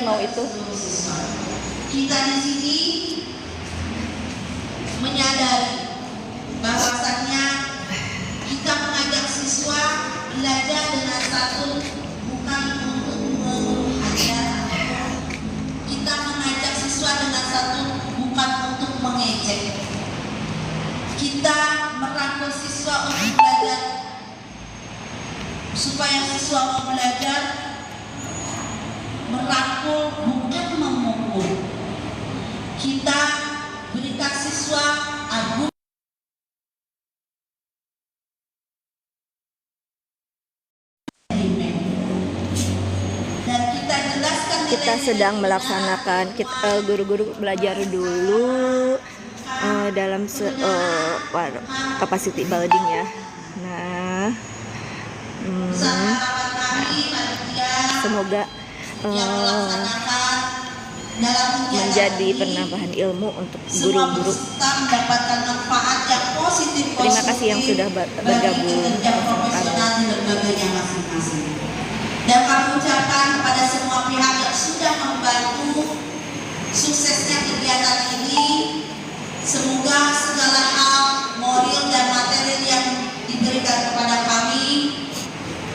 harimau itu. Kita di sini menyadari bahwasannya kita mengajak siswa belajar dengan satu bukan untuk menghajar. Kita mengajak siswa dengan satu bukan untuk mengejek. Kita merangkul siswa untuk belajar supaya siswa mau belajar, merangkul bukan memukul. Kita berikan siswa argumen dan kita jelaskan. Kita sedang melaksanakan, guru-guru belajar dulu dalam capacity building ya. Nah, semoga menjadi penambahan ilmu untuk guru-guru. Terima kasih yang sudah bergabung dan kami ucapkan kepada semua pihak yang sudah membantu suksesnya kegiatan ini. Semoga segala hal moral dan materi yang diberikan kepada kami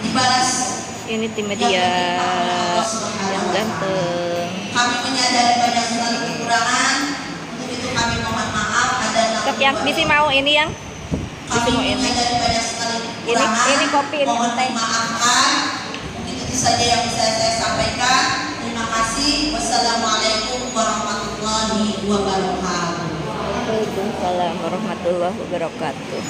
dibalas. Ini tim media yang ganteng. Kami menyadari banyak sekali kekurangan, untuk itu kami mohon maaf. Ada yang bisi mau ini yang kami menyadari banyak sekali kekurangan. Ini kopi, ini teh. Maafkan. Itu saja yang bisa saya sampaikan. Terima kasih. Wassalamualaikum warahmatullahi wabarakatuh. Waalaikumsalam warahmatullahi wabarakatuh.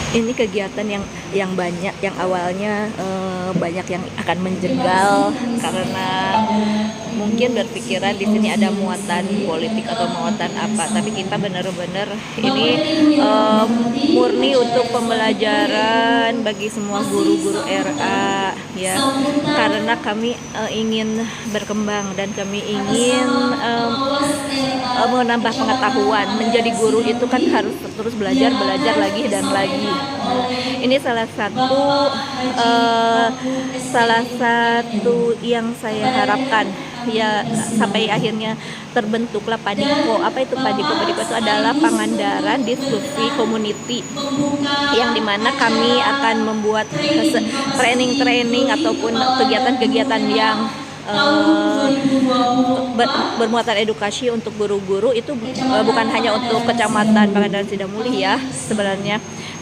Ini kegiatan yang banyak, yang awalnya banyak yang akan menjegal karena mungkin berpikiran di sini ada muatan politik atau muatan apa, tapi kita benar-benar ini murni untuk pembelajaran bagi semua guru-guru RA ya, karena kami ingin berkembang dan kami ingin menambah pengetahuan. Menjadi guru itu kan harus terus belajar lagi dan lagi. Ini salah satu yang saya harapkan ya, sampai akhirnya terbentuklah Padiko. Apa itu Padiko? Padiko itu adalah Pangandaran Diskusi Community, yang dimana kami akan membuat training ataupun kegiatan-kegiatan yang bermuatan edukasi untuk guru-guru. Itu bukan hanya untuk Kecamatan Pangandaran Sidamuli ya, sebenarnya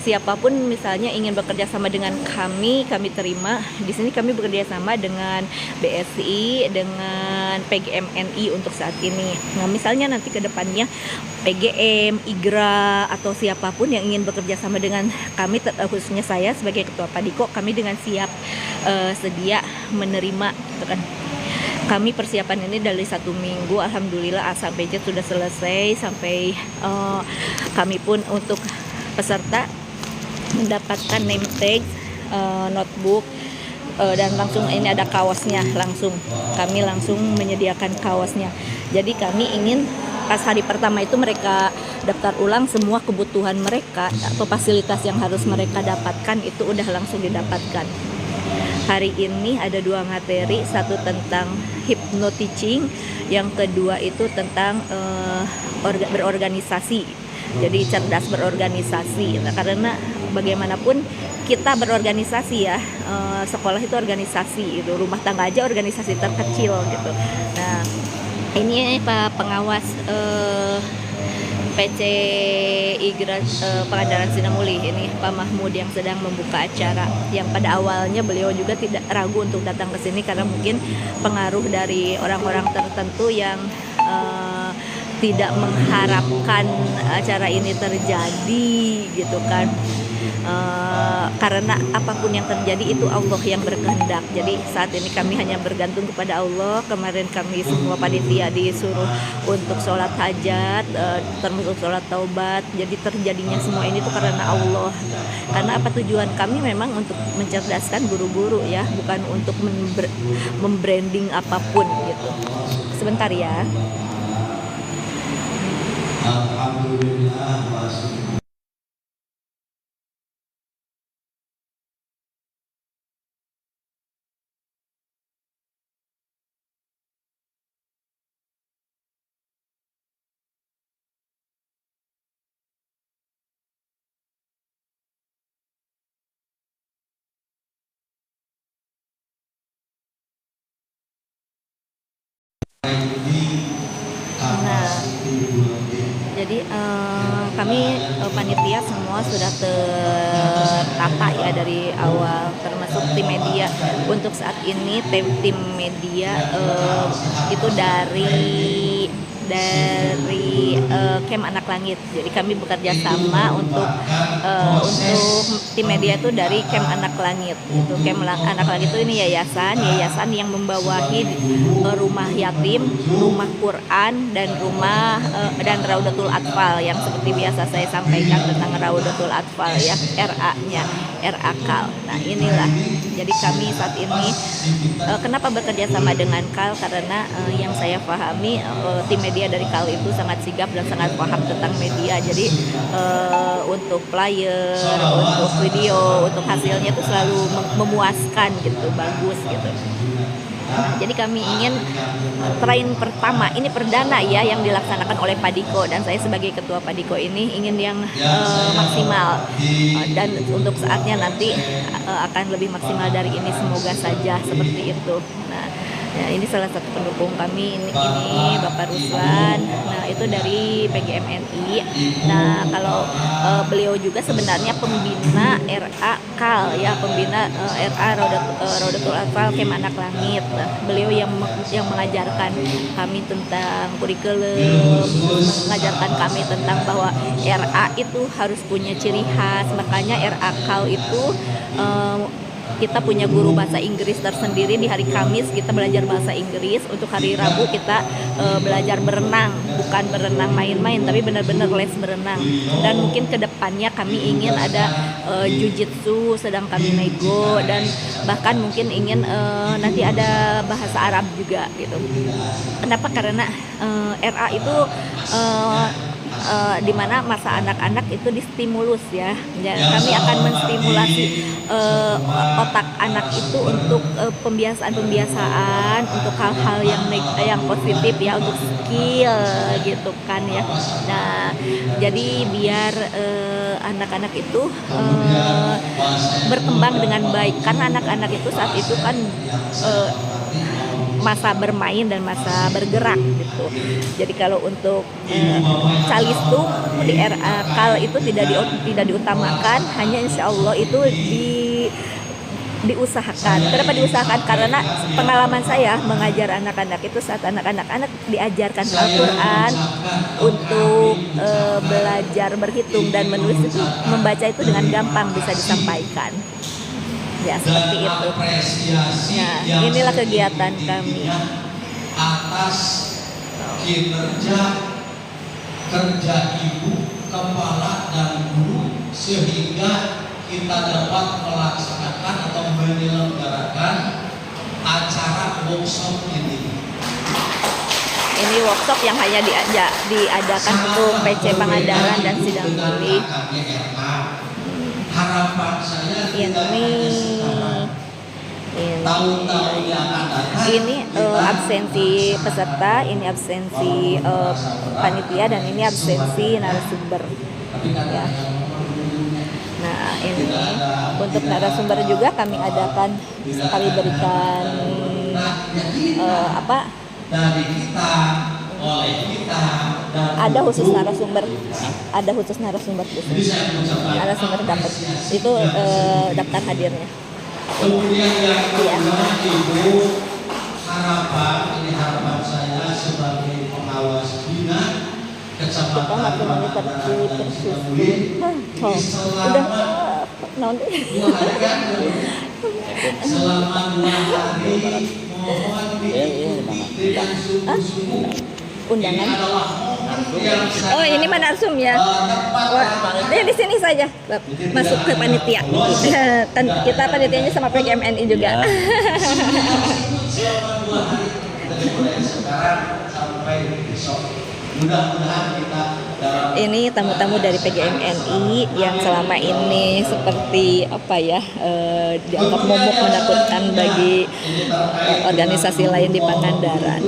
siapapun misalnya ingin bekerja sama dengan kami terima. Di sini kami bekerja sama dengan BSI, dengan PGMNI untuk saat ini. Nah, misalnya nanti ke depannya PGM, IGRA atau siapapun yang ingin bekerja sama dengan kami, khususnya saya sebagai Ketua Padiko, kami dengan siap sedia menerima gitu kan. Kami persiapan ini dari 1 minggu, alhamdulillah A sampai Z sudah selesai, sampai kami pun untuk peserta mendapatkan name tag, notebook, dan langsung ini ada kaosnya, kami langsung menyediakan kaosnya. Jadi kami ingin pas hari pertama itu mereka daftar ulang, semua kebutuhan mereka atau fasilitas yang harus mereka dapatkan itu udah langsung didapatkan. Hari ini ada 2 materi, satu tentang hypno-teaching, yang kedua itu tentang berorganisasi. Jadi cerdas berorganisasi, nah, karena bagaimanapun kita berorganisasi ya, sekolah itu organisasi, itu rumah tangga aja organisasi terkecil gitu. Nah, ini Pak Pengawas PC IGRA Pangandaran Sidamuli, ini Pak Mahmud yang sedang membuka acara, yang pada awalnya beliau juga tidak ragu untuk datang ke sini karena mungkin pengaruh dari orang-orang tertentu yang tidak mengharapkan acara ini terjadi gitu kan. Karena apapun yang terjadi itu Allah yang berkehendak. Jadi saat ini kami hanya bergantung kepada Allah. Kemarin kami semua panitia disuruh untuk sholat hajat, termasuk sholat taubat. Jadi terjadinya semua ini tuh karena Allah. Karena apa, tujuan kami memang untuk mencerdaskan guru-guru ya, bukan untuk membranding apapun gitu. Sebentar ya. Alhamdulillah. Nah, jadi kami panitia semua sudah tertata ya dari awal, termasuk tim media. Untuk saat ini tim media itu dari Camp Anak Langit. Jadi kami bekerja sama untuk tim media itu dari Camp Anak Langit. Itu Camp Anak Langit itu ini yayasan yang membawahi rumah yatim, rumah Quran dan rumah dan Raudatul Atfal yang seperti biasa saya sampaikan tentang Raudatul Atfal ya, RA-nya, RA KAL. Nah, inilah. Jadi kami saat ini kenapa bekerja sama dengan KAL, karena yang saya pahami tim media dari KAL itu sangat sigap dan sangat paham tentang media. Jadi untuk flyer, untuk video, untuk hasilnya itu selalu memuaskan gitu, bagus gitu. Jadi kami ingin train pertama, ini perdana ya yang dilaksanakan oleh Padiko, dan saya sebagai ketua Padiko ini ingin yang maksimal, dan untuk saatnya nanti akan lebih maksimal dari ini, semoga saja seperti itu. Nah, ya, ini salah satu pendukung kami, ini Bapak Ruslan. Nah, itu dari PGMNI. Nah, kalau beliau juga sebenarnya pembina RA KAL ya, pembina RA Raudatul Atfal Camp Anak Langit. Nah, beliau yang mengajarkan kami tentang kurikulum, mengajarkan kami tentang bahwa RA itu harus punya ciri khas. Makanya RA KAL itu kita punya guru bahasa Inggris tersendiri. Di hari Kamis kita belajar bahasa Inggris, untuk hari Rabu kita belajar berenang, bukan berenang main-main tapi benar-benar les berenang. Dan mungkin kedepannya kami ingin ada jujitsu, sedang kami nego, dan bahkan mungkin ingin nanti ada bahasa Arab juga gitu. Kenapa? Karena RA itu di mana masa anak-anak itu distimulus ya. Kami akan menstimulasi otak anak itu untuk pembiasaan, untuk hal-hal yang positif ya, untuk skill gitu kan ya. Nah, jadi biar anak-anak itu berkembang dengan baik, karena anak-anak itu saat itu kan masa bermain dan masa bergerak gitu. Jadi kalau untuk calistung di RA KAL itu tidak diutamakan, hanya insya Allah itu diusahakan. Kenapa diusahakan? Karena pengalaman saya mengajar anak-anak itu, saat anak-anak diajarkan Al-Quran untuk belajar berhitung dan menulis itu, membaca itu dengan gampang bisa disampaikan. Ya, seperti itu. Nah, inilah kegiatan kami atas kinerja kerja ibu, kepala dan guru, sehingga kita dapat melaksanakan atau menyelenggarakan acara workshop ini. Ini workshop yang hanya diadakan untuk PC Pangandaran dan Sidang Muli. Harapan saya ini absensi peserta, ini absensi panitia, dan ini absensi narasumber ya. Nah, ini untuk narasumber juga kami adakan, kami berikan dari kita, oleh kita, ada khusus narasumber khusus. Narasumber dapat itu daftar hadirnya. Kemudian yang kedua, Ibu, harapan saya sebagai pengawas bina Kecamatan selama 2 hari mohon diikuti dengan sungguh-sungguh. Undangan. Oh, ini mana narsum ya? Di sini saja masuk ke panitia. Kita panitianya sama PGMNI juga. Ini tamu-tamu dari PGMNI yang selama ini seperti dianggap momok, menakutkan bagi organisasi lain di Pangandaran.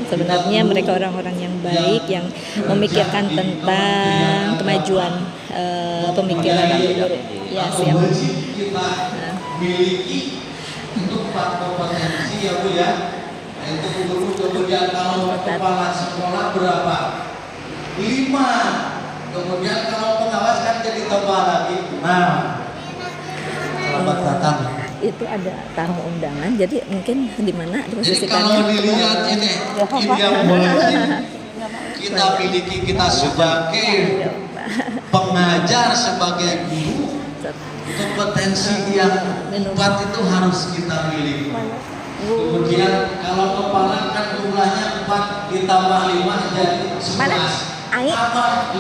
Sebenarnya mereka orang-orang yang baik, yang memikirkan tentang kemajuan pemikiran guru. Ya, siap. Kita miliki untuk kompetensi ya Bu ya. Itu guru, kemudian kalau kepala sekolah berapa? 5. Kemudian kalau pengawas kan jadi tambah lagi 6. Selamat datang. Itu ada tamu undangan, jadi mungkin di mana Jadi diposisikannya. kalau dilihat ini yang wajib kita miliki, kita sebagai pengajar, sebagai guru, kompetensi yang 4 itu harus kita miliki. Kemudian kalau kepala kan jumlahnya 4 ditambah 5 jadi 11. Mana? Ai?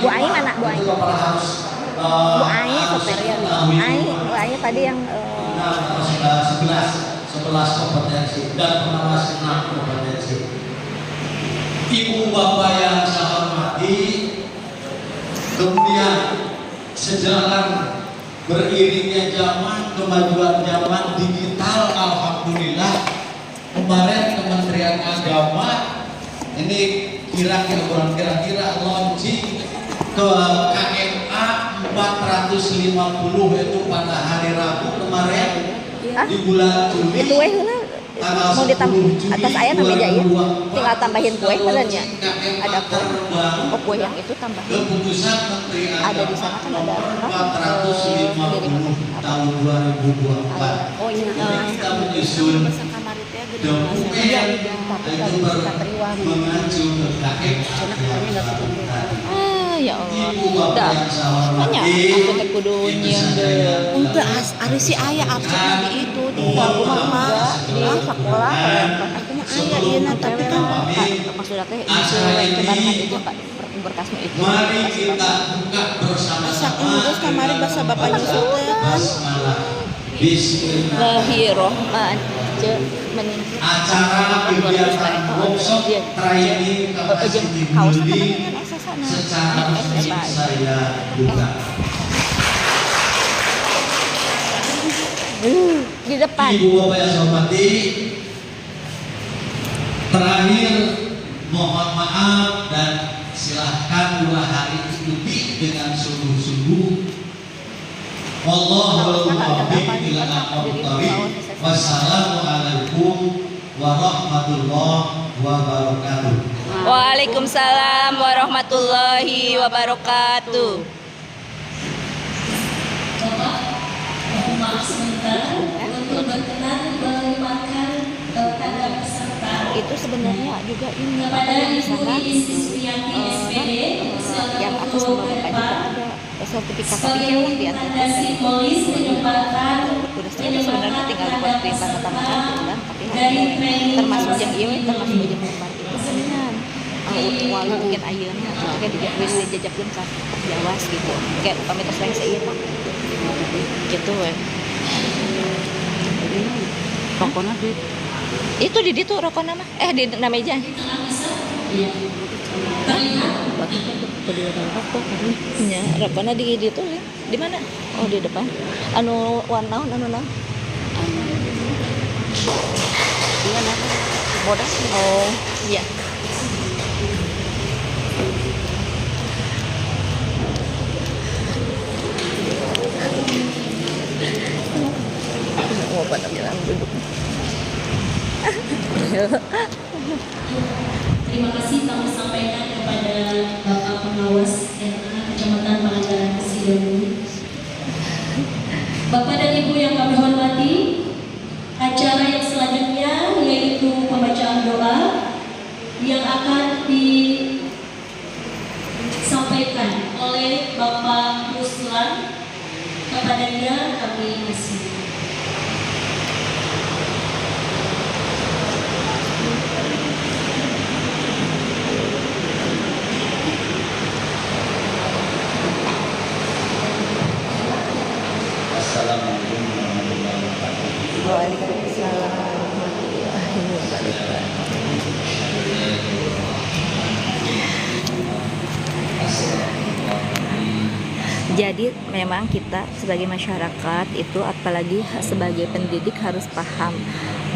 Bu Ai mana? Bu Ai? Itu kepala harus Bu Ai superior. Bu Ai tadi yang 11 kompetensi dan pengawas 6 kompetensi. Ibu bapak yang saya hormati, kemudian sejalan beriringnya zaman, kemajuan zaman digital, alhamdulillah kemarin Kementerian Agama ini kira-kira launching ke KMA 450 itu pada hari Rabu kemarin di bulan Juli. itu weh lah mau ditambah atas ayah namanya ya, tinggal tambahin kue padanya ada kue. Oh kue yang itu tambahin. Keputusan Menteri Ada di sana kan ada 450 tahun 2024. Oh iya. Kita menyusun dokumen itu mengacu ke KMA. Ya Allah. Ibu bapak yang saya Tanya hormati, aku teh kudu nyieun deui. Untuk ada si ayah absen di itu di rumah Di sekolah aku mah ayah iya nah tapi kan maksudnya teh kebarengan itu Pak berkasnya itu. mari kita buka sak bersama-sama Inggris kamari bahasa bapak nyusul teh kan basmalah. Bismillah. Bismillahirrahmanirrahim. Acara kegiatan workshop training capacity building secara resmi saya buka. Di depan. Ibu bapak yang saya hormati, terakhir mohon maaf dan silahkan 2 hari ikuti dengan sungguh-sungguh. Wallahul muwaffiq ila aqwamit thoriq. Wassalamualaikum warahmatullahi wabarakatuh. Waalaikumsalam warahmatullahi wabarakatuh. Bapak, mohon maaf sebentar untuk berkenan melimpahkan tanda peserta Itu sebenarnya juga ini kepada di Ibu sana Iis Siswiyanti SPD yang atas nama Bapak juga ada sertifikat sebagai yang di atas. rekomendasi polis menyumbangkan Itu sebenarnya tinggal buat perintah tanda tangan tapi dari training termasuk yang iya termasuk yang lembar itu sebenarnya walau mungkin ayeuna kayak di wis dijajakeun ka Jawas gitu kayak upami tos lain seieu Pak gitu we pokoknya di itu di ditu rokona mah di meja Iya. Terlihat nya rokona di ditu di mana oh di depan anu warna anu naon iya nah bodas oh iya mau pada bilang duduk. terima kasih kami sampaikan kepada Bapak Pengawas RA Kecamatan Pangandaran Sidemuli. Bapak dan Ibu yang kami hormati, acara yang selanjutnya yaitu pembacaan doa yang akan disampaikan oleh Bapak Ruslan. Kepadanya kami kasih. Assalamualaikum warahmatullahi wabarakatuh. Waalaikumsalam warahmatullahi wabarakatuh. Jadi memang kita sebagai masyarakat itu apalagi sebagai pendidik harus paham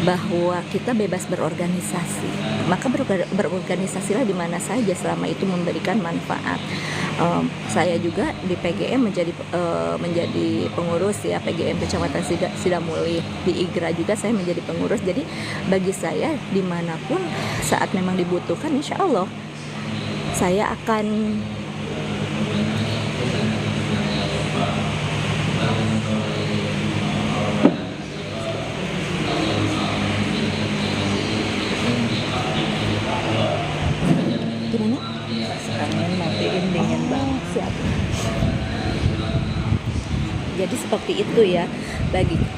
bahwa kita bebas berorganisasi. Maka berorganisasilah di mana saja selama itu memberikan manfaat. Saya juga di PGM menjadi pengurus ya, PGM Kecamatan Sidamuli. Di IGRA juga saya menjadi pengurus. Jadi bagi saya dimanapun saat memang dibutuhkan, insya Allah saya akan gimana? Sekarang matiin dingin banget siap. Jadi seperti itu ya,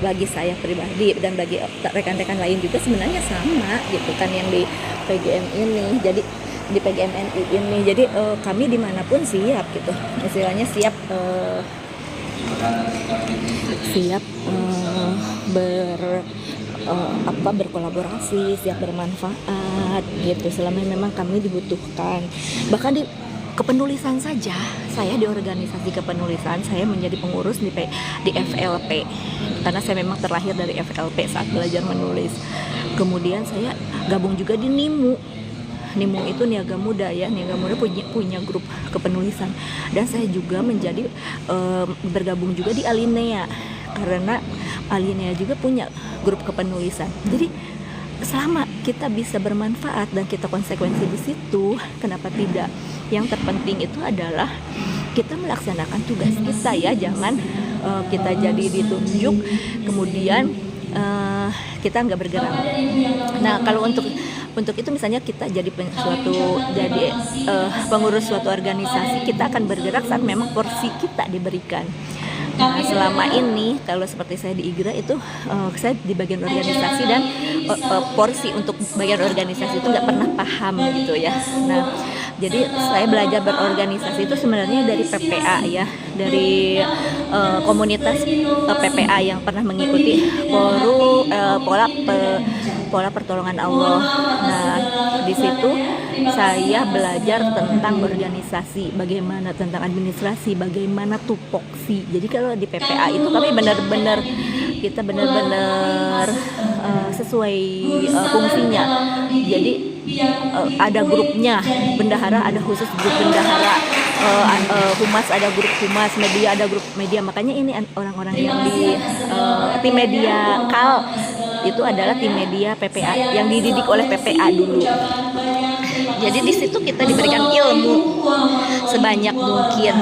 bagi saya pribadi dan bagi rekan-rekan lain juga sebenarnya sama gitu kan yang di PGM ini. Jadi di PGMNI ini, jadi kami dimanapun siap gitu, istilahnya siap berkolaborasi, siap bermanfaat gitu selama memang kami dibutuhkan. Bahkan di kepenulisan saja, saya di organisasi kepenulisan, saya menjadi pengurus di FLP karena saya memang terlahir dari FLP saat belajar menulis. Kemudian saya gabung juga di NIMU itu Niaga Muda ya, Niaga Muda punya grup kepenulisan, dan saya juga menjadi bergabung juga di Alinea karena Alinea juga punya grup kepenulisan. Jadi selama kita bisa bermanfaat dan kita konsekuensi di situ, kenapa tidak? Yang terpenting itu adalah kita melaksanakan tugas kita ya, jangan kita jadi ditunjuk kemudian kita nggak bergerak. Nah kalau untuk itu misalnya kita jadi pengurus suatu organisasi, kita akan bergerak saat memang porsi kita diberikan. Nah, selama ini kalau seperti saya di IGRA itu saya di bagian organisasi dan porsi untuk bagian organisasi itu nggak pernah paham gitu ya. Nah jadi saya belajar berorganisasi itu sebenarnya dari PPA ya, dari komunitas PPA yang pernah mengikuti pola pertolongan Allah. Nah di situ saya belajar tentang organisasi, bagaimana tentang administrasi, bagaimana tupoksi. Jadi kalau di PPA itu kami benar-benar sesuai fungsinya. Jadi ada grupnya, bendahara ada khusus grup bendahara, humas ada grup humas, media ada grup media. Makanya ini orang-orang yang di tim media KAL itu adalah tim media PPA yang dididik oleh PPA dulu. Jadi di situ kita diberikan ilmu sebanyak mungkin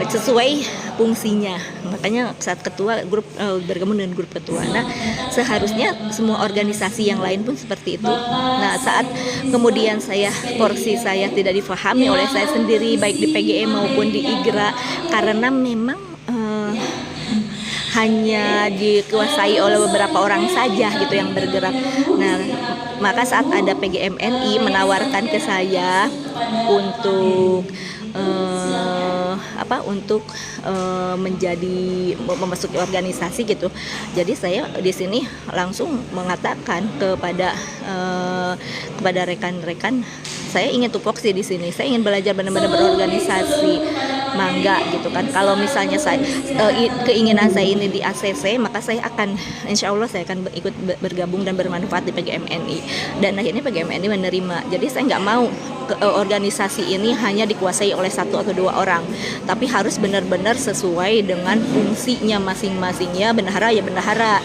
sesuai fungsinya. Makanya saat ketua grup bergabung dengan grup ketua. Nah, seharusnya semua organisasi yang lain pun seperti itu. Nah, saat kemudian porsi saya tidak difahami oleh saya sendiri baik di PGM maupun di IGRA karena memang hanya dikuasai oleh beberapa orang saja gitu yang bergerak. Nah, maka saat ada PGMNI menawarkan ke saya untuk memasuki organisasi gitu. Jadi saya di sini langsung mengatakan kepada rekan-rekan, saya ingin tupoksi di sini. Saya ingin belajar benar-benar berorganisasi. Mangga gitu kan. Kalau misalnya keinginan saya ini di ACC, maka saya akan insya Allah saya akan ikut bergabung dan bermanfaat di PGMNI. Dan akhirnya PGMNI menerima. Jadi saya nggak mau organisasi ini hanya dikuasai oleh satu atau dua orang, tapi harus benar-benar sesuai dengan fungsinya masing-masingnya. Bendahara ya bendahara,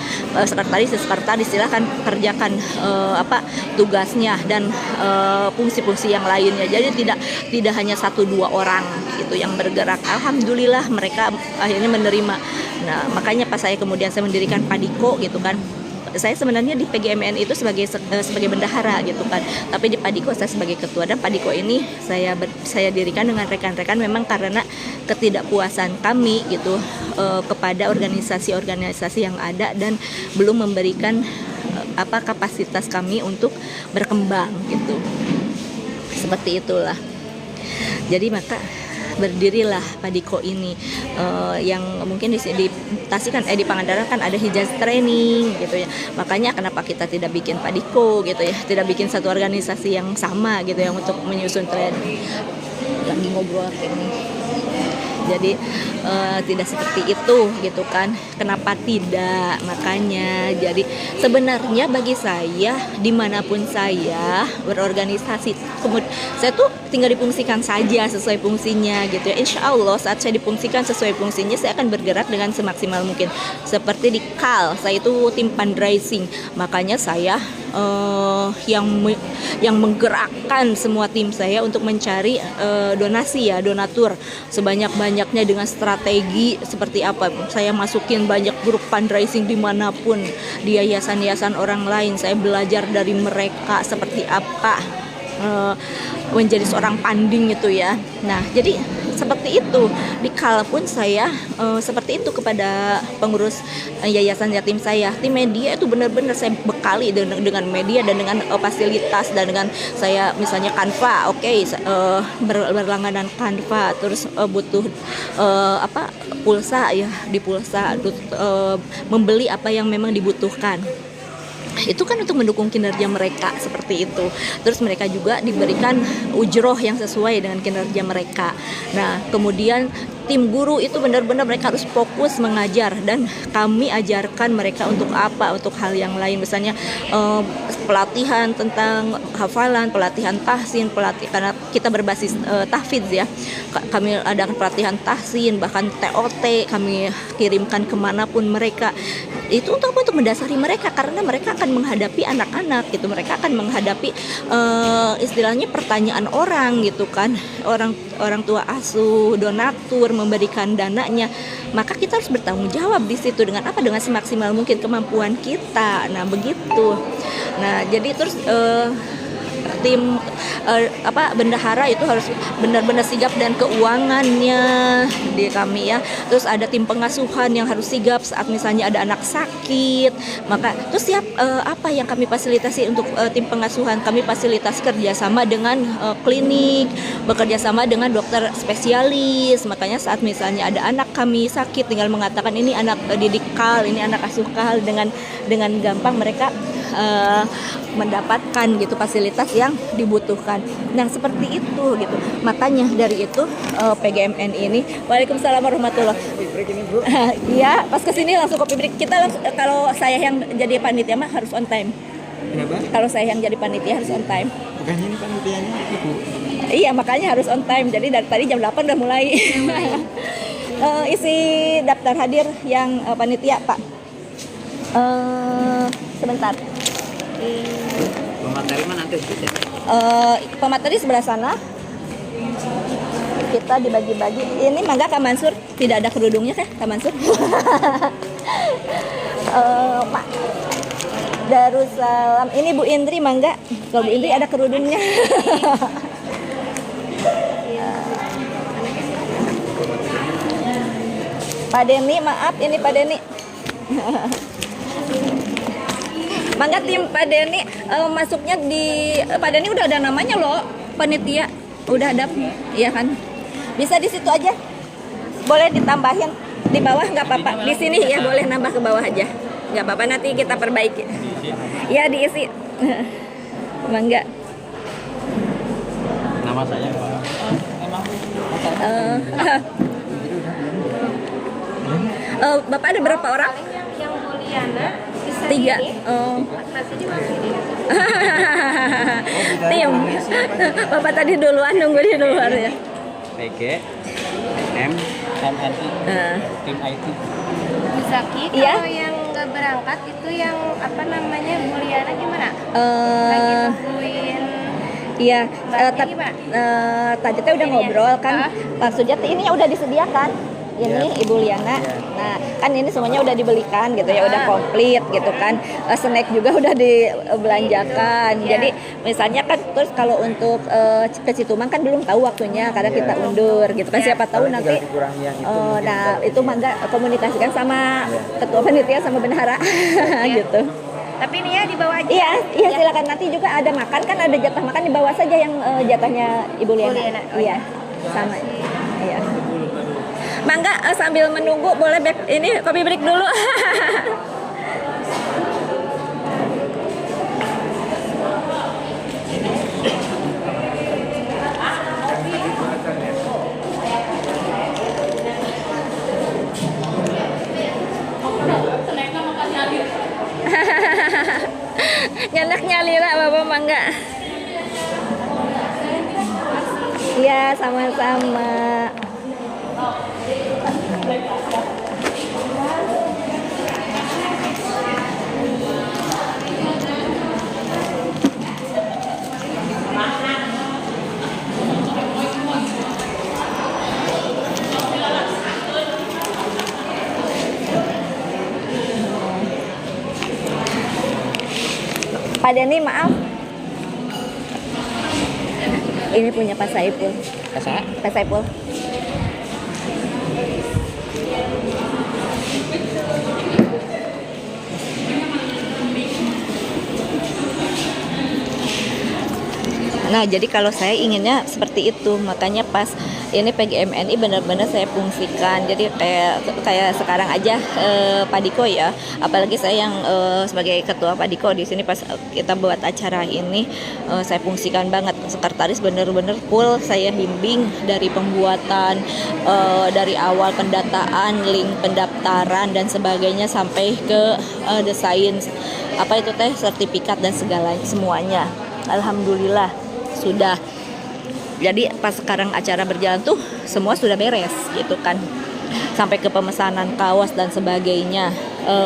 sekretaris ya sekretaris, silahkan kerjakan tugasnya dan fungsi-fungsi yang lainnya. Jadi tidak hanya satu dua orang gitu yang bergerak. Alhamdulillah mereka akhirnya menerima. Nah makanya pas saya kemudian mendirikan Padiko gitu kan, saya sebenarnya di PGMN itu sebagai bendahara gitu kan, tapi di Padiko saya sebagai ketua. Dan Padiko ini saya dirikan dengan rekan-rekan memang karena ketidakpuasan kami gitu kepada organisasi-organisasi yang ada dan belum memberikan kapasitas kami untuk berkembang gitu. Seperti itulah. Jadi maka berdirilah Padiko ini yang mungkin di Tasik kan di Pangandaran kan ada Hijaz training gitu ya. Makanya kenapa kita tidak bikin Padiko gitu ya, tidak bikin satu organisasi yang sama gitu yang untuk menyusun training. Lagi ngobrol ini. Jadi tidak seperti itu gitu kan. Kenapa tidak? Makanya jadi sebenarnya bagi saya dimanapun saya berorganisasi, saya tuh tinggal difungsikan saja sesuai fungsinya gitu ya. Insya Allah saat saya difungsikan sesuai fungsinya, saya akan bergerak dengan semaksimal mungkin. Seperti di KAL, saya itu tim fundraising, makanya saya yang menggerakkan semua tim saya untuk mencari donasi ya, donatur sebanyak-banyaknya dengan strategi seperti apa. Saya masukin banyak grup fundraising dimanapun, di yayasan-yayasan orang lain. Saya belajar dari mereka seperti apa menjadi seorang panding itu ya. Nah, jadi seperti itu di KAL pun saya seperti itu kepada pengurus yayasan yatim saya. Tim media itu benar-benar saya bekali dengan media dan dengan fasilitas, dan dengan saya misalnya Canva, berlangganan Canva, terus butuh pulsa ya, di pulsa membeli apa yang memang dibutuhkan. Itu kan untuk mendukung kinerja mereka seperti itu. Terus mereka juga diberikan ujroh yang sesuai dengan kinerja mereka. Nah, kemudian tim guru itu benar-benar mereka harus fokus mengajar, dan kami ajarkan mereka untuk apa, untuk hal yang lain, misalnya pelatihan tentang hafalan, pelatihan tahsin, karena kita berbasis tahfidz ya, kami adakan pelatihan tahsin, bahkan TOT kami kirimkan kemanapun mereka. Itu untuk mendasari mereka, karena mereka akan menghadapi anak-anak gitu, mereka akan menghadapi istilahnya pertanyaan orang gitu kan, orang tua asuh, donatur memberikan dananya, maka kita harus bertanggung jawab di situ dengan apa, dengan semaksimal mungkin kemampuan kita. Nah begitu. Nah jadi terus tim bendahara itu harus benar-benar sigap dan keuangannya di kami ya. Terus ada tim pengasuhan yang harus sigap saat misalnya ada anak sakit. Maka terus apa yang kami fasilitasi untuk tim pengasuhan? Kami fasilitasi kerjasama dengan klinik, bekerja sama dengan dokter spesialis. Makanya saat misalnya ada anak kami sakit, tinggal mengatakan ini anak didik KAL, ini anak asuh KAL, dengan gampang mereka mendapatkan gitu fasilitas yang dibutuhkan. Nah seperti itu gitu. Makanya dari itu PGMN ini. Waalaikumsalam warahmatullahi wabarakatuh. Iya, pas kesini langsung kopi break. Kita langsung, kalau saya yang jadi panitia mah harus on time. Kenapa? Kalau saya yang jadi panitia harus on time. Bukannya ini panitianya ibu. Iya, makanya harus on time. Jadi dari tadi jam 8 udah mulai. Isi daftar hadir yang panitia, Pak. Sebentar. Pemateri mana nanti ya? Pemateri sebelah sana. Kita dibagi-bagi. Ini mangga Kak Mansur, tidak ada kerudungnya kan Kak Mansur? Pak Darussalam. Ini Bu Indri mangga. Kalau Bu Indri ada kerudungnya. Pak Deni, maaf ini Pak Deni. Mangga tim Pak Deni masuknya di Pak Deni udah ada namanya loh, panitia udah ada, iya kan? Bisa di situ aja, boleh ditambahin di bawah nggak apa-apa. Di sini ya boleh nambah ke bawah aja, nggak apa-apa, nanti kita perbaiki. Ya diisi, mangga. Nama saya Pak. Bapak ada berapa orang? Yang Mulyana bisa 3. masih dimasukin. Tim. Bapak tadi duluan nunggu di luar ya. PG M MNI tim IT. Zaki, Iya. kalau yang nggak berangkat itu yang apa namanya Mulyana gimana? Lagi nungguin. Iya, Mbaknya gimana? tadi kita udah ngobrol kan, maksudnya ini udah disediakan. Ini Ibu Liana. Nah, kan ini semuanya udah dibelikan gitu ya, udah komplit gitu kan. Snack juga udah dibelanjakan. Jadi misalnya kan terus kalau untuk ke Citumang kan belum tahu waktunya karena kita undur gitu kan. Siapa tahu nanti nah itu mangga komunikasikan sama ketua panitia sama bendahara gitu. Tapi ini ya di bawah aja. Iya silakan, nanti juga ada makan kan, ada jatah makan di bawah saja yang jatahnya Ibu Liana. Iya. Sama. Iya. Mangga sambil menunggu boleh ini kopi break dulu. Iya, sama-sama. Pak Denny, maaf. Ini punya Pak Saipul. Pak Saipul. Nah, jadi kalau saya inginnya seperti itu, makanya pas ini PGMNI benar-benar saya fungsikan. Jadi kayak sekarang aja Pak Diko ya, apalagi saya yang sebagai ketua Pak Diko di sini pas kita buat acara ini, saya fungsikan banget. Sekretaris benar-benar full saya bimbing dari pembuatan, dari awal pendataan, link pendaftaran dan sebagainya sampai ke desain apa itu teh sertifikat dan segala semuanya. Alhamdulillah sudah. Jadi pas sekarang acara berjalan tuh semua sudah beres gitu kan, sampai ke pemesanan kaos dan sebagainya.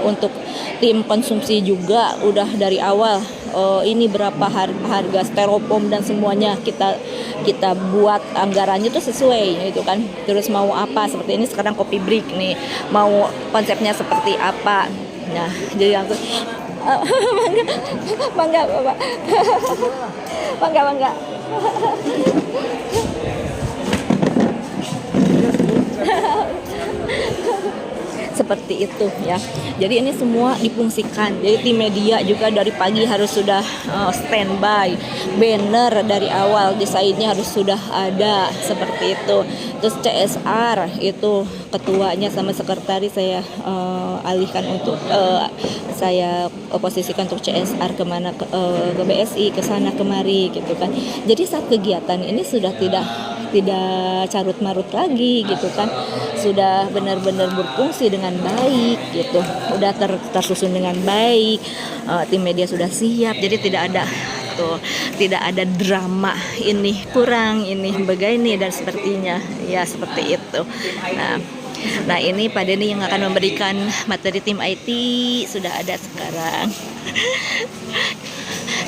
Untuk tim konsumsi juga udah dari awal ini berapa harga styrofoam dan semuanya kita buat anggarannya tuh sesuai gitu kan. Terus mau apa, seperti ini sekarang kopi break nih, mau konsepnya seperti apa. Nah, jadi langsung bangga Bapak. Bangga. Seperti itu ya. Jadi ini semua difungsikan. Jadi tim media juga dari pagi harus sudah standby, banner dari awal desainnya harus sudah ada seperti itu. Terus CSR itu ketuanya sama sekretaris saya alihkan untuk saya posisikan untuk CSR kemana ke BSI, ke sana kemari gitu kan. Jadi saat kegiatan ini sudah tidak carut marut lagi gitu kan, sudah benar-benar berfungsi dengan baik gitu, udah tersusun dengan baik, tim media sudah siap, jadi tidak ada drama ini kurang, ini begini dan sepertinya ya seperti itu. Nah ini Pak Denny yang akan memberikan materi tim IT sudah ada sekarang.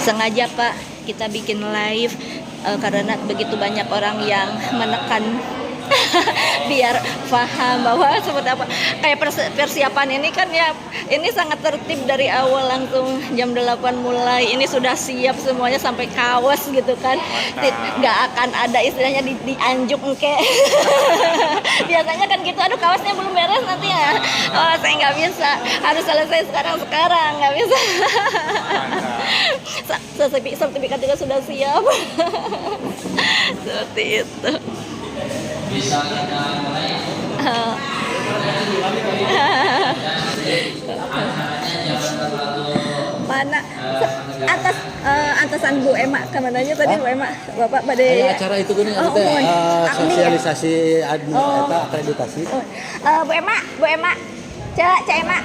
Sengaja Pak kita bikin live karena begitu banyak orang yang menekan biar paham bahwa seperti apa kayak persiapan ini kan ya, ini sangat tertib dari awal, langsung jam 8 mulai, ini sudah siap semuanya sampai kaos gitu kan, nggak akan ada istilahnya dianjuk engke. Biasanya kan gitu, aduh kaosnya belum beres nanti ya, oh saya nggak bisa, harus selesai sekarang nggak bisa. Sertifikat juga sudah siap. Seperti itu. Bisa kita mulai. Mana atasan Bu Ema kemananya tadi Bu Ema Bapak pada acara itu gini sosialisasi akreditasi. Bu Ema Cak Ema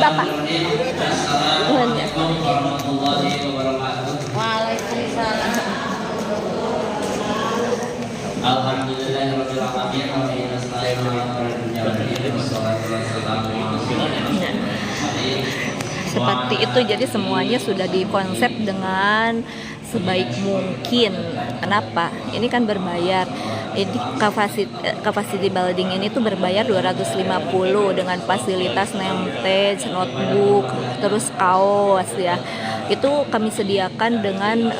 Bapak. Assalamualaikum warahmatullahi wabarakatuh. Waalaikumsalam. Alhamdulillahirabbil alamin wa bihi nasta'in ala dunya wad din wassalatu wassalamu ala rasulillah. Seperti itu, jadi semuanya sudah dikonsep dengan sebaik mungkin. Kenapa? Ini kan berbayar. Ini capacity building ini tuh berbayar 250 dengan fasilitas name tag, notebook, terus kaos ya. Itu kami sediakan dengan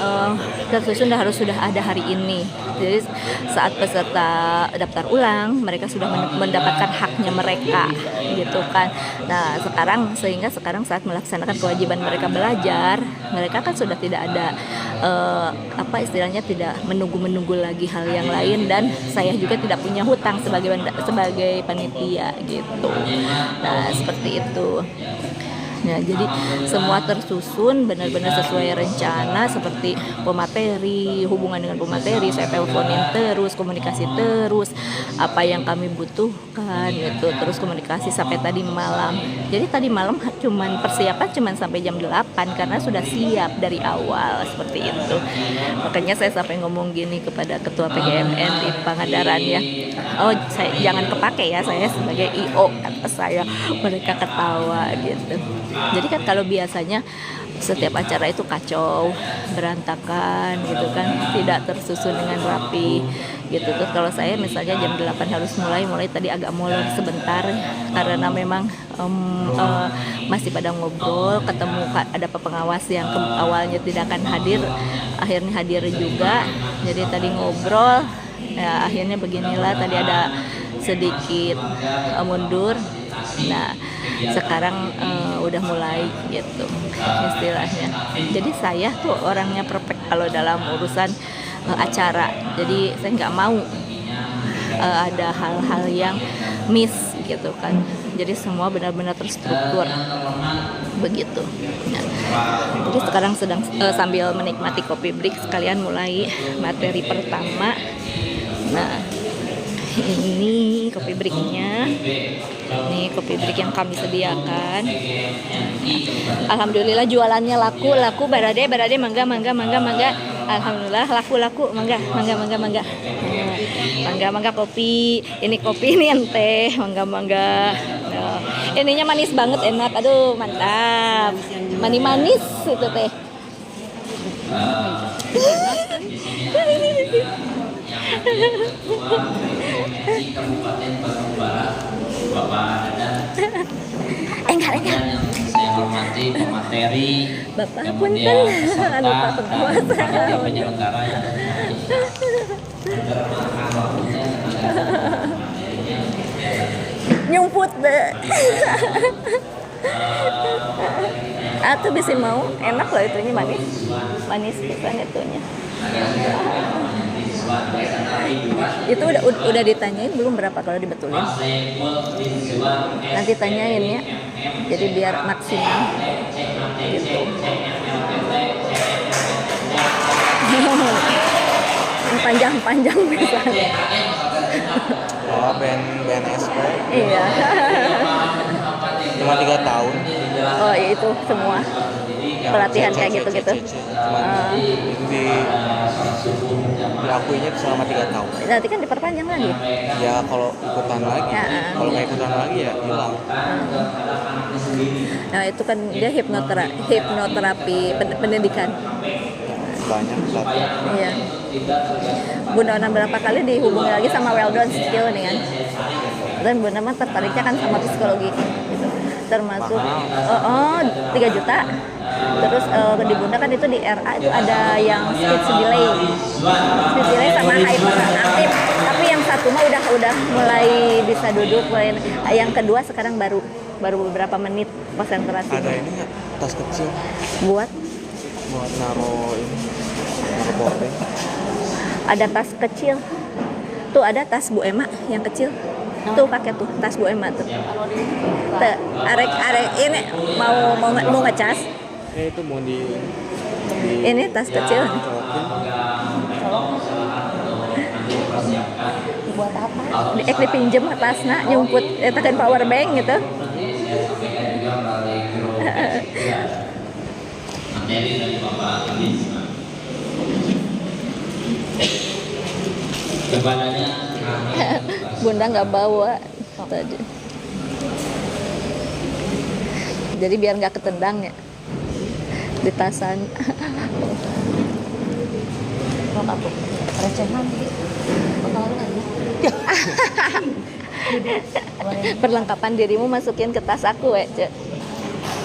tersusun harus sudah ada hari ini. Jadi saat peserta daftar ulang, mereka sudah mendapatkan haknya mereka, gitu kan. Nah sehingga sekarang saat melaksanakan kewajiban mereka belajar, mereka kan sudah tidak ada istilahnya tidak menunggu lagi hal yang lain, dan saya juga tidak punya hutang sebagai panitia gitu. Nah seperti itu. Ya, jadi semua tersusun benar-benar sesuai rencana, seperti pemateri, hubungan dengan pemateri, saya teleponin terus, komunikasi terus, apa yang kami butuhkan gitu, terus komunikasi sampai tadi malam. Jadi tadi malam persiapan cuman sampai jam 8 karena sudah siap dari awal seperti itu. Makanya saya sampai ngomong gini kepada ketua PGMN di Pangandaran ya. Oh, saya jangan kepake ya saya sebagai IO, kata saya. Mereka ketawa gitu. Jadi kan kalau biasanya setiap acara itu kacau, berantakan gitu kan, tidak tersusun dengan rapi gitu. Terus kalau saya misalnya jam 8 harus mulai tadi agak molor sebentar karena memang masih pada ngobrol, ketemu ada pengawas yang awalnya tidak akan hadir, akhirnya hadir juga. Jadi tadi ngobrol, ya akhirnya beginilah, tadi ada sedikit mundur. Nah, sekarang udah mulai gitu istilahnya. Jadi saya tuh orangnya perfect kalau dalam urusan acara. Jadi saya nggak mau ada hal-hal yang miss gitu kan. Jadi semua benar-benar terstruktur begitu. Nah, jadi sekarang sedang sambil menikmati kopi break sekalian mulai materi pertama. Nah, ini kopi breaknya. Ini kopi break yang kami sediakan. Alhamdulillah jualannya laku. Barade mangga. Alhamdulillah laku. Mangga kopi. Ini kopi, ini teh. Mangga. Nah, ininya manis banget, enak. Aduh, mantap. Manis itu teh. Kabupaten Bandung Barat, Bapak Dadan. Enggak. Yang saya hormati pemateri, Bapak kemudian lupa pengawas. panitia penyelenggara yang nyumput deh. Atau bisa mau enak loh itunya, manis pisan itunya. Itu udah ditanyain belum berapa kalau dibetulin? Nanti tanyain ya. Jadi biar maksimal gitu. Panjang bisa. Oh, BNSP. Iya. Cuma 3 tahun. Oh, iya, itu semua pelatihan kayak gitu-gitu. Cuma diakuinya selama 3 tahun. Nanti kan diperpanjang lagi. Ya kalau ikutan lagi, kalau nggak ikutan lagi ya hilang. Nah, itu kan dia hipnoterapi pendidikan. Banyak pelatihan. Iya. Bunda Ona berapa kali dihubungi lagi sama Weldon Skill nih kan. Dan Bunda mah tertariknya kan sama psikologi gitu. Termasuk 3 juta. Terus di Bunda kan itu di RA itu ada yang speech delay sama hyperaktif. Tapi yang satu mah udah mulai bisa duduk. Yang kedua sekarang baru beberapa menit konsentrasi. Ada ini nggak tas kecil buat naro boarding? Ada tas kecil. Tuh ada tas Bu Emma yang kecil. Tuh pakai tuh tas Bu Emma tuh. Arek ini mau ngecas. Itu mau di ini tas kecil. Buat apa? Dipinjem tasna nyumput tekan power bank gitu. materi dari Bapak Amisma. Kepadanya Bunda nggak bawa tadi. Jadi biar nggak ketendang ya di tasan. Recehan perlengkapan dirimu masukin ke tas aku ya, Cek.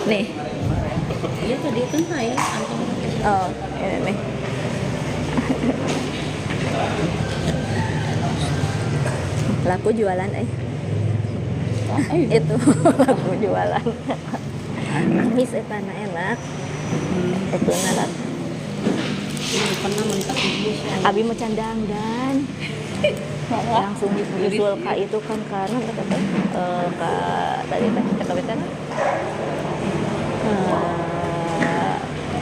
Nih. Iya tadi kan saya Oh, ini nih. Laku jualan itu laku jualan. Mis etana enak. Itu nalat. Abi mau candang dan langsung nyusul ka itu kan karena kata tadi kata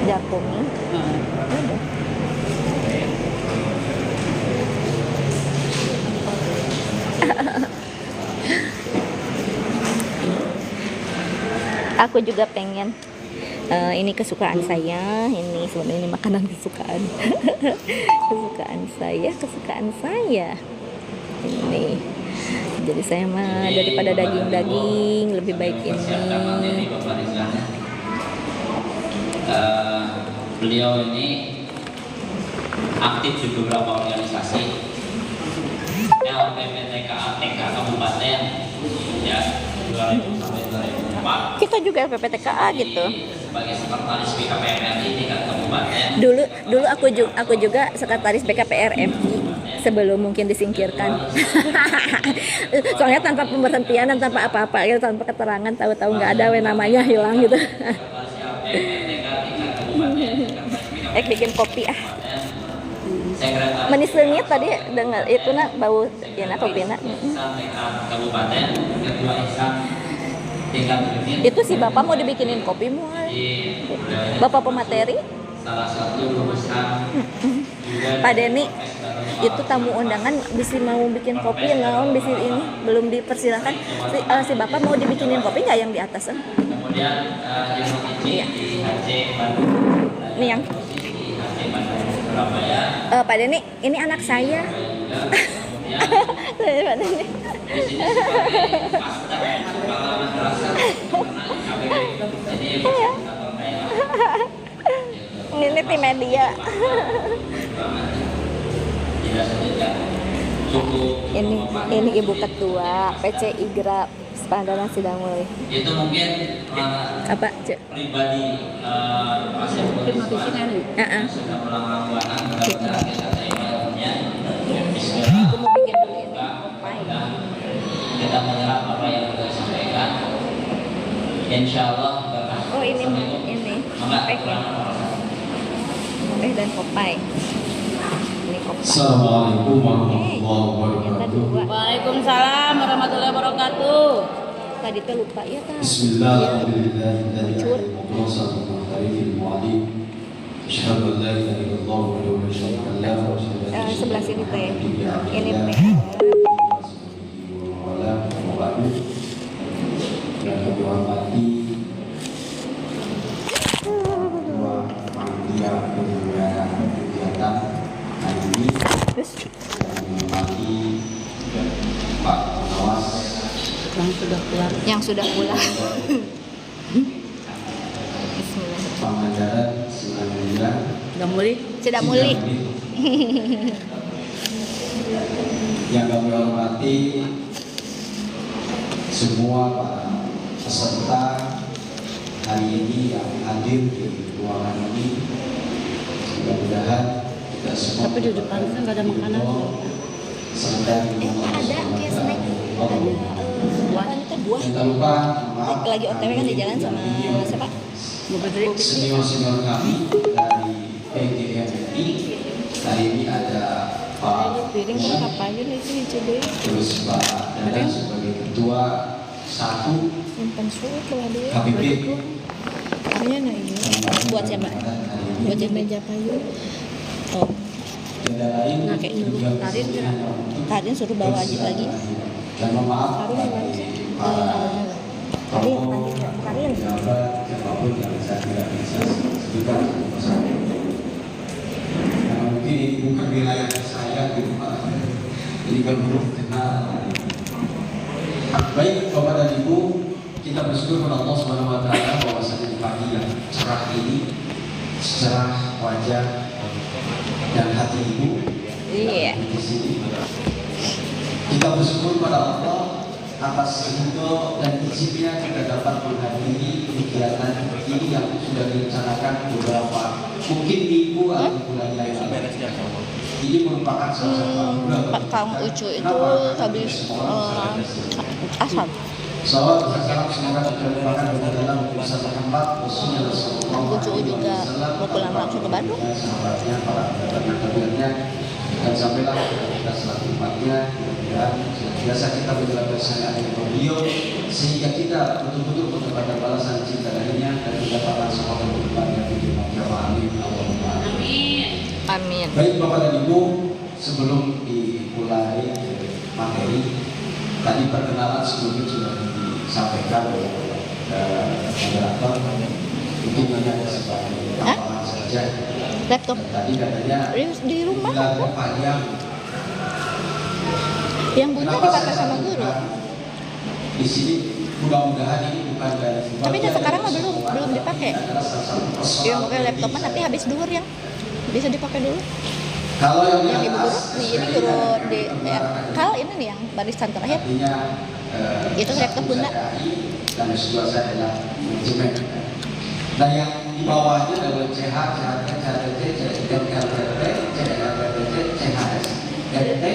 Jakumi. Udah. Aku juga pengen. Ini kesukaan saya. Ini sebenarnya ini makanan kesukaan. kesukaan saya. Ini. Jadi saya mah daripada daging-daging lebih baik ini. Beliau ini aktif di beberapa organisasi LPPTKA TK Kabupaten ya 2000 sampai 2004. Kita juga LPPTKA gitu. Sebagai sekretaris BKPRI tingkat kabupaten. Dulu aku juga sekretaris BKPRMI sebelum mungkin disingkirkan. Soalnya tanpa pemberhentian dan tanpa apa-apa, gitu, tanpa keterangan, tahu-tahu nggak ada namanya hilang gitu. Bikin kopi manis leungit tadi dengar itu nak bau ya nak kopi nak. Itu si bapak mau dibikinin kopi mual. Bapak pemateri. Salah satu lulusan Pak Denny itu tamu undangan bisa mau bikin kopi naon bisa ini belum dipersilahkan si bapak mau dibikinin kopi nggak yang di atas kemudian iya. Ini yang Surabaya. Pak Denny ini anak saya. Pak Denny. Ini tim media. Ini ibu ketua PC IGRA Pangandaran Sidamuli. Itu mungkin apa cek pribadi pasien sudah pulang buana benar-benar kita terima ilmunya. Bismillah. Aku mau bikin dulu ini. Dan kita menyerap apa yang kita sampaikan. Insyaallah berkah. Oh ini Maka dan Popeye. Ini Popeye. Assalamualaikum warahmatullahi wabarakatuh. Waalaikumsalam warahmatullahi wabarakatuh. Tadi tuh lupa ya kan. Sebelah sini teh. Ini teh. Yang kami hormati Ketua Panitia Penyelenggaraan Kegiatan hari ini, yang menghormati Pak Pengawas Yang sudah pulang. Pangandaran Sidamuli. Sidamuli. Yang kami hormati semua para peserta hari ini yang hadir di ruangan ini. Mudah-mudahan kita semua. Tapi di depan kan nggak ada makanan. Sedang Ada kayak snack. Buah. Jangan lupa maaf. Lagi OTW kan di jalan sama siapa? Senior-senior kami dari PGMI. Hari ini ada Pak Piring apa aja nih sih coba. terus Pak Dadan sebagai ketua 1 Simpan surat lah dia. KPP. Kayaknya nah ini. Buat siapa? Buat yang meja kayu. Oh. Nah kayak dulu Karin suruh bawa aja lagi. Dan maaf bagi para Karin. Siapapun yang saya tidak bisa sebutkan bersama. Karena mungkin ini bukan wilayah saya gitu Pak. Ini kan belum kenal. Baik Bapak dan Ibu, kita bersyukur kepada Allah Subhanahu Wa Taala bahwasanya di pagi yang cerah ini, cerah wajah dan hati Ibu. Iya. Di sini. Kita bersyukur pada Allah atas ridho dan izinnya kita dapat menghadiri kegiatan ini yang sudah direncanakan beberapa mungkin minggu atau bulan lain. Ini merupakan salah satu anugerah. Pak Kang Ucu itu habis asal. Salawat dan salam semoga tercurahkan dalam urusan tempat khususnya Kang Ucu juga mau pulang langsung ke Bandung. sahabatnya, para kadernya, dan sampailah kita selaku umatnya. Dan biasa kita menjalankan syariat dari beliau sehingga kita betul-betul mendapatkan balasan cinta darinya dan kedapatan sama kehidupan yang dimaksud amin. Allahumma amin. Amin. Baik Bapak dan Ibu, sebelum dimulai materi, tadi perkenalan sebelumnya sudah disampaikan oleh moderator. Mungkin hanya sebagai tambahan saja. Laptop. Tadi katanya Di rumah belajar panjang. yang punya dipakai sama guru. Di sini mudah-mudahan ini bukan dari. Tapi dia sekarang mah belum dipakai. Yang pakai laptop mah nanti habis duhur yang bisa dipakai dulu. Kalau yang Ibu guru nih, ini guru di kalau ini nih yang barisan terakhir. Itu laptop bunda. Dan S2 saya adalah manajemen. Nah yang di bawahnya adalah CH, CHT, CHTT, CHTT, CHS, DT,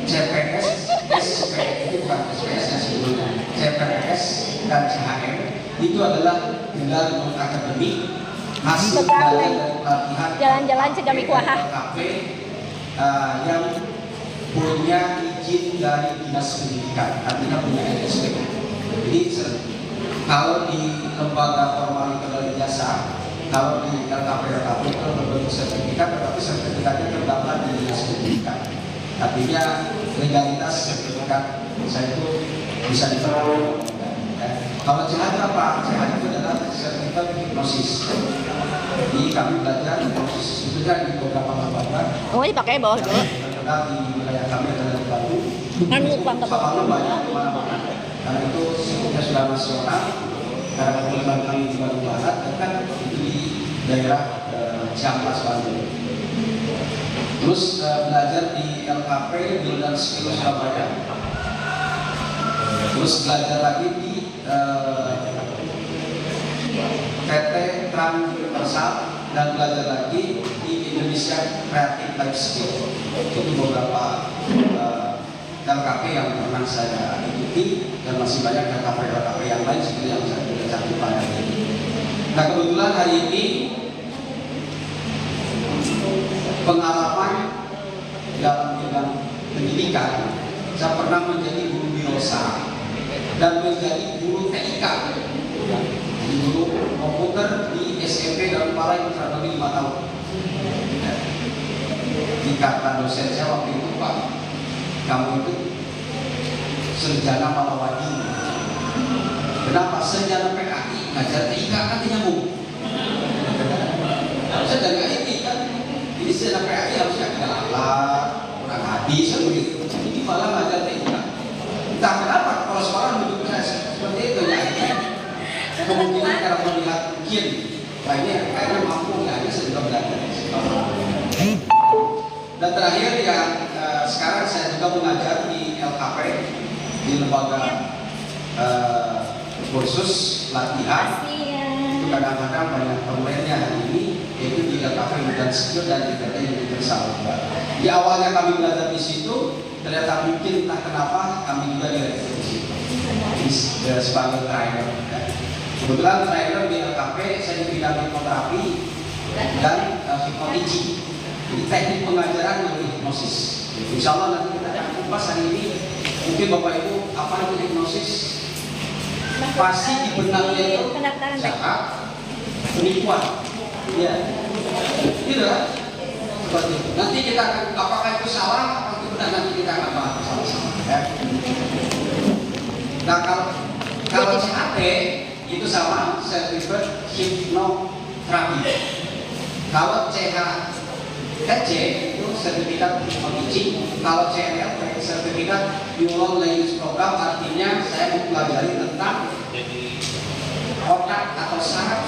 CPS, SP, itu bukan SPS yang sebelumnya, CPS dan CHM itu adalah gelar non akademik hasil dari pelatihan Jalan-jalan cegami kuaha. LKP yang punya izin dari dinas pendidikan, artinya punya LSP. Jadi kalau di lembaga formal itu dari jasa, kalau di LKP itu berbentuk sertifikat, tetapi sertifikatnya terdaftar di dinas pendidikan. Artinya legalitas sertifikat saya itu bisa diterapkan. Kalau CH apa? CH itu adalah sertifikat hipnosis. Jadi kami belajar hipnosis itu kan di beberapa lembaga. Oh, dipakai bawah dulu. Terkenal di wilayah kami adalah di Bandung. Kan bukan Kalau banyak kemana-mana. Karena itu sifatnya sudah nasional. Karena kebetulan kami di Bandung Barat, kan itu di daerah Ciamplas Bandung. Terus belajar di LKP Gildan Skill Surabaya. Terus belajar lagi di PT Transversal dan belajar lagi di Indonesia Creative Life Skill. Itu beberapa LKP yang pernah saya ikuti dan masih banyak LKP yang lain seperti yang saya sudah catat pada ini. Nah kebetulan hari ini pengalaman dalam bidang pendidikan, saya pernah menjadi guru biosa dan menjadi guru TIK, guru komputer di SMP dan Palai kurang lebih 5 tahun. Dikata dosen saya waktu itu, Pak, kamu itu sarjana Malawadi. Kenapa? Sarjana PKI ngajar TIK kan nyambung. Harusnya dari IT kan. Ini sarjana PKI harusnya tidak alat, kurang habis begitu. Ini malah ngajar TIK. Entah kenapa kalau sekarang menurut saya seperti itu ya. Kemungkinan karena melihat mungkin lainnya kayaknya mampu ya, saya juga belajar. Dan terakhir yang sekarang saya juga mengajar di LKP di lembaga kursus latihan. Itu kadang-kadang banyak pemainnya hari ini, yaitu di LKP dan Skill dan di PT Universal. Di awalnya kami belajar di situ, ternyata mungkin entah kenapa kami juga direkrut di situ sebagai trainer. Kebetulan trainer di LKP saya di bidang hipnoterapi dan hipnotici. Jadi teknik pengajaran melalui hipnosis. Insya Allah nanti kita akan kupas hari ini. Mungkin Bapak Ibu apa itu hipnosis? Pasti di benaknya itu jahat, penipuan. Ya, gitu kan? Seperti itu. Nanti kita akan apakah itu salah, apakah itu benar, nanti kita akan bahas bersama-sama. Ya. Nah kalau CHT itu sama certificate hipnoterapi. Kalau CHTC itu sertifikat hipnotici. Kalau CNLP sertifikat Neural Language Program, artinya saya mempelajari tentang otak atau saraf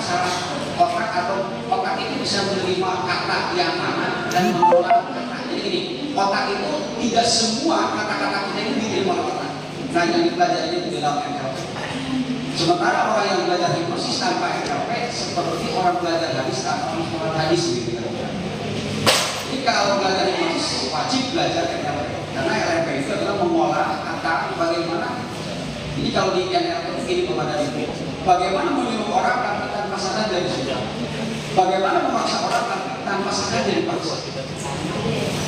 otak atau otak itu bisa menerima kata yang mana dan mengelola kata. Jadi gini, otak itu tidak semua kata-kata kita ini diterima oleh otak. Nah yang dipelajari itu dalam NLP. Sementara orang yang belajar hipnosis tanpa NLP seperti orang belajar hadis tanpa orang hadis gitu. Jadi kalau belajar hipnosis wajib belajar NLP karena NLP itu adalah mengolah kata bagaimana. Jadi kalau di NLP itu gini kepada itu, bagaimana menyuruh orang tanpa sadar dari situ, bagaimana memaksa orang tanpa sadar dari paksa.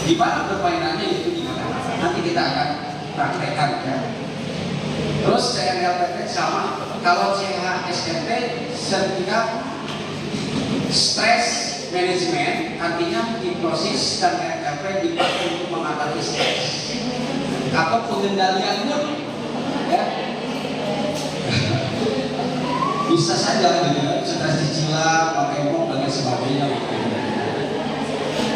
Di mana permainannya itu di mana? Nanti kita akan praktekkan ya. Terus CNLPT sama, kalau CHSMT sertifikat Stress management artinya hipnosis dan NLP dipakai untuk mengatasi stres atau pengendalian mood, ya. Bisa saja gitu ya, stres dicela, pakai emok dan lain sebagainya.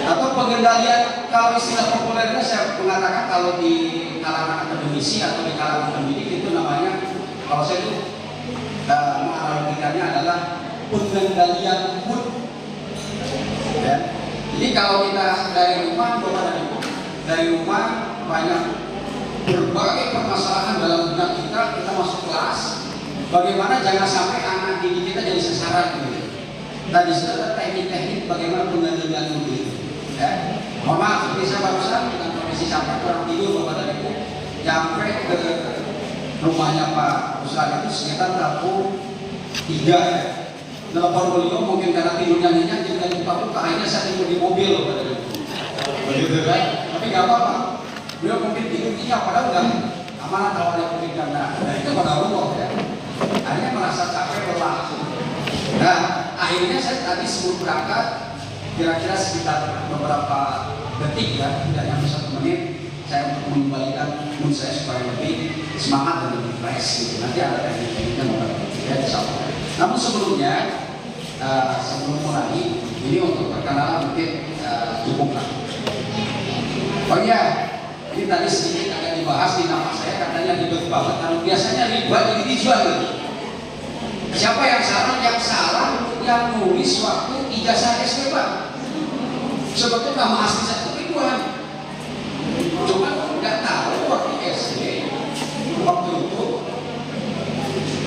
Atau pengendalian, kalau istilah populernya saya mengatakan kalau di kalangan akademisi atau di kalangan pendidik itu namanya, kalau saya itu menganalogikannya adalah pengendalian mood. Ya. Jadi kalau kita dari rumah banyak berbagai permasalahan dalam benak kita masuk kelas. Bagaimana jangan sampai anak didik kita jadi sasaran gitu. Nah di situ ada teknik-teknik bagaimana pengendalian mood itu. Ya. Mohon maaf, seperti saya barusan dengan profesi sampai kurang tidur Bapak dan Ibu, sampai ke rumahnya Pak Ustadz itu sekitar pukul 3 ya. Telepon beliau mungkin karena tidurnya nyenyak jadi buka-buka, akhirnya saya tidur di mobil Bapak dan Ibu. Begitu kan? Tapi nggak apa-apa. Beliau mungkin tidurnya padahal nggak amanah awalnya mungkin karena itu pada rumah ya. Akhirnya merasa capek lelah. Nah akhirnya saya tadi sebelum berangkat kira-kira sekitar beberapa detik ya, tidak nyampe 1 menit, saya untuk mengembalikan mood saya supaya lebih semangat dan lebih fresh gitu. Nanti ada teknik-tekniknya ya disampaikan. Namun sebelumnya, sebelum mulai, ini untuk perkenalan mungkin cukuplah. Oh iya, ini tadi sedikit agak dibahas di nama saya, katanya ribet banget. Kalau biasanya ribet jadi dijual gitu. Siapa yang salah? Yang salah yang nulis waktu ijazah SD Pak. Sebetulnya nama asli saya itu Ridwan. Cuma nggak tahu waktu SD, waktu itu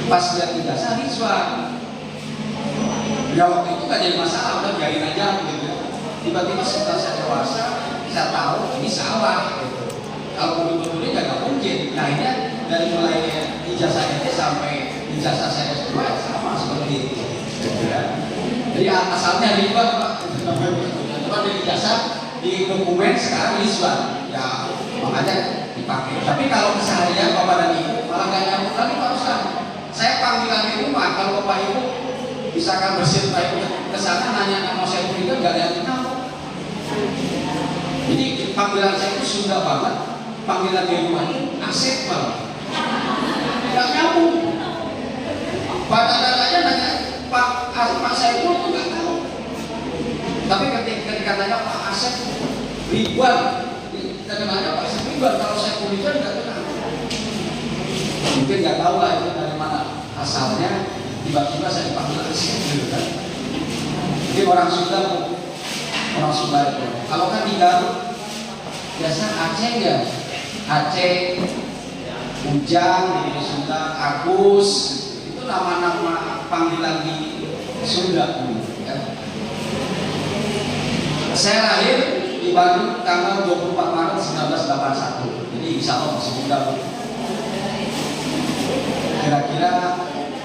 pas lihat ijazah Ridwan. Ya waktu itu nggak jadi masalah, udah biarin aja gitu. Tiba-tiba setelah saya dewasa, saya tahu ini salah. Gitu. Kalau betul-betulnya nggak mungkin. Nah ini dari mulai ijazah SD sampai ijazah saya S2 sama seperti itu. Ya. Jadi asalnya Ridwan Pak. Cuma di ijazah di dokumen sekarang Ridwan. Ya makanya dipakai. Tapi kalau keseharian Bapak dan Ibu malah nggak nyambung lagi Pak Ustaz. Saya panggilan di rumah kalau Bapak Ibu misalkan bersin Pak Ibu ke sana nanya nama saya Ridwan nggak ada yang kenal. Jadi panggilan saya itu Sunda banget. Panggilan di rumah itu Asep Pak. Nggak nyambung. Pada datanya nanya Pak saya itu nggak tahu. Tapi ketika tanya Pak Asep Ridwan, kita nanya Pak Asep Ridwan, kalau saya Ridwan nggak kenal. Mungkin nggak tahu lah itu dari mana asalnya. Tiba-tiba saya dipanggil Asep gitu kan. Jadi orang Sunda itu. Kalau kan di Garut biasa Aceh ya, Aceh, Ujang di Sunda, Agus, itu nama-nama panggilan di Sunda. Ya. Saya lahir di Bandung tanggal 24 Maret 1981. Jadi insya Allah masih muda. Kira-kira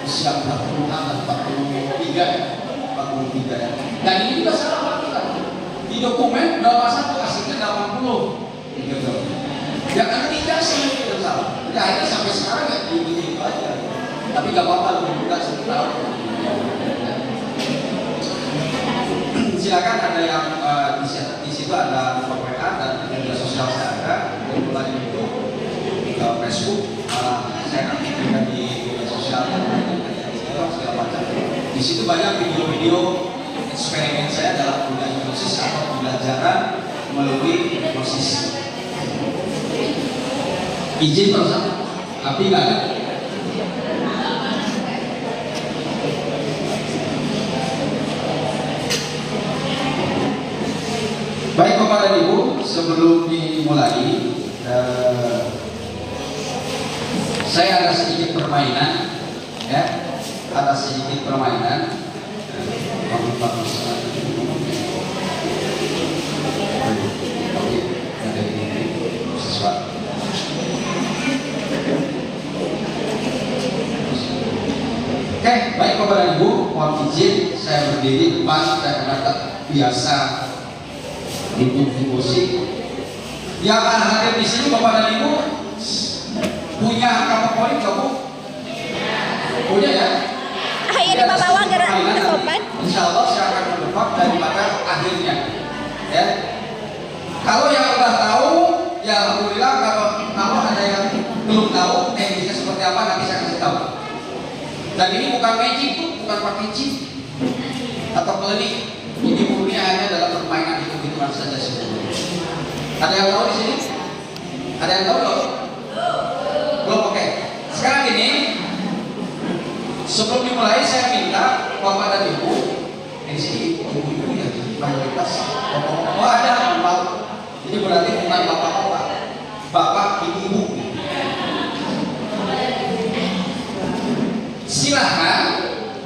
usia 40-an dan 43 ya. Dan ini juga salah panggilan. Di dokumen 21 aslinya 80. Gitu. Ya karena tidak sih itu salah. Jadi akhirnya sampai sekarang ya itu aja. Tapi gak apa-apa lebih mudah sebentar. Silakan ada yang di situ ada nomor WA dan media sosial saya ada. Mulai itu Facebook, saya aktifkan di media sosial segala macam. Di situ banyak video-video eksperimen saya dalam dunia hipnosis atau pembelajaran melalui hipnosis. Izin Pak Ustaz, tapi nggak ada. Baik Bapak dan Ibu, sebelum dimulai, saya ada sedikit permainan, ya, ada sedikit permainan. Oke, baik Bapak dan Ibu, mohon izin saya berdiri depan saya karena biasa di musik. Yang akan hadir di sini Bapak dan Ibu punya PowerPoint nggak Bu? Punya ya? Ini Bapak bawa ke sopan. Insya Allah saya akan belum tahu teknisnya seperti apa, nanti saya kasih tahu. Dan ini bukan magic tuh, bukan pakai chip atau klinik. Ini murni hanya dalam permainan hitung-hitungan saja sebetulnya. Ada yang tahu di sini? Ada yang tahu belum? Belum, oke. Sekarang ini, sebelum dimulai saya minta Bapak dan Ibu, di sini ibu-ibu ya, mayoritas. Oh ada, Bapak. Ini berarti bukan bapak-bapak, bapak ibu-ibu. Silahkan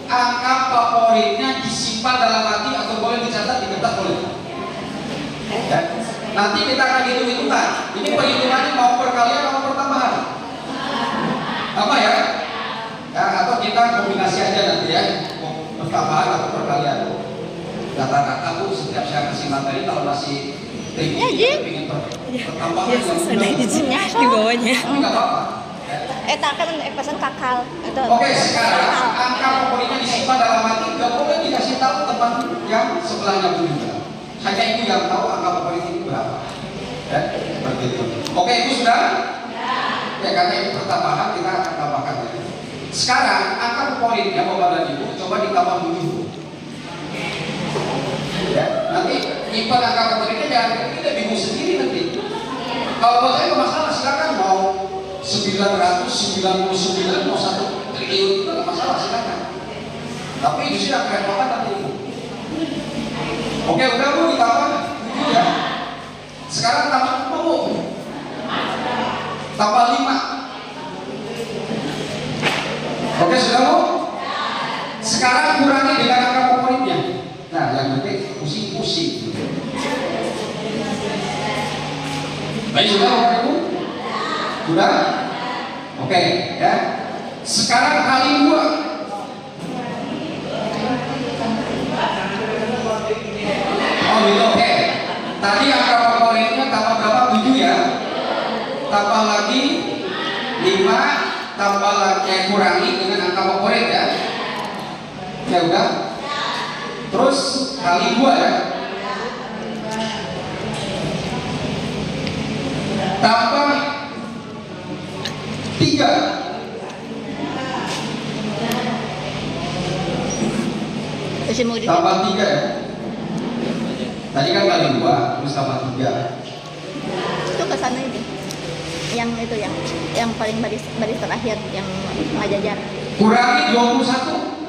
angka favoritnya disimpan dalam hati atau boleh dicatat di kertas boleh. Ya. Nanti kita akan hitung-hitungan. Ini perhitungannya mau perkalian atau pertambahan? Apa ya? Ya, atau kita kombinasi aja nanti ya, pertambahan atau perkalian. Kata-kata Bu, setiap saya kasih materi kalau masih tinggi, kita ingin pertambahan yang sudah izinnya di bawahnya. Tapi nggak apa-apa. Kan pesan kakal. Oke, sekarang angka favoritnya disimpan dalam hati, nggak boleh dikasih tahu teman yang sebelahnya Bu juga. Hanya ibu yang tahu angka favorit ini berapa. Ya, seperti itu. Oke, ibu sudah? Ya, karena ini pertambahan kita akan tambahkan. Sekarang angka favoritnya Bapak dan Ibu coba ditambah 7. Ya, nanti nyimpan angka favoritnya jangan kita bingung sendiri nanti. Kalau buat saya nggak masalah, silakan mau 999 mau 1 triliun itu nggak masalah, silakan. Tapi itu sih akan repotkan nanti Ibu. Oke, udah Bu, ditambah 7 ya. Sekarang tambah Bu. Tambah 5. Oke, sudah Bu? Sekarang kurangi dengan angka favoritnya. Nah, yang nanti pusing-pusing. Baik, sudah Bapak Ibu? Sudah? Oke, ya. Sekarang kali 2. Oh gitu, oke. Tadi angka favoritnya tambah berapa? 7 ya. Tambah lagi 5, tambah lagi kurangi dengan angka favorit ya. Ya udah. Terus kali 2 ya. Tambah 3. Tambah 3 ya. Tadi kan kali 2, terus tambah 3. Itu ke sana ini. Yang itu yang paling baris terakhir yang majajar. Kurangi 21.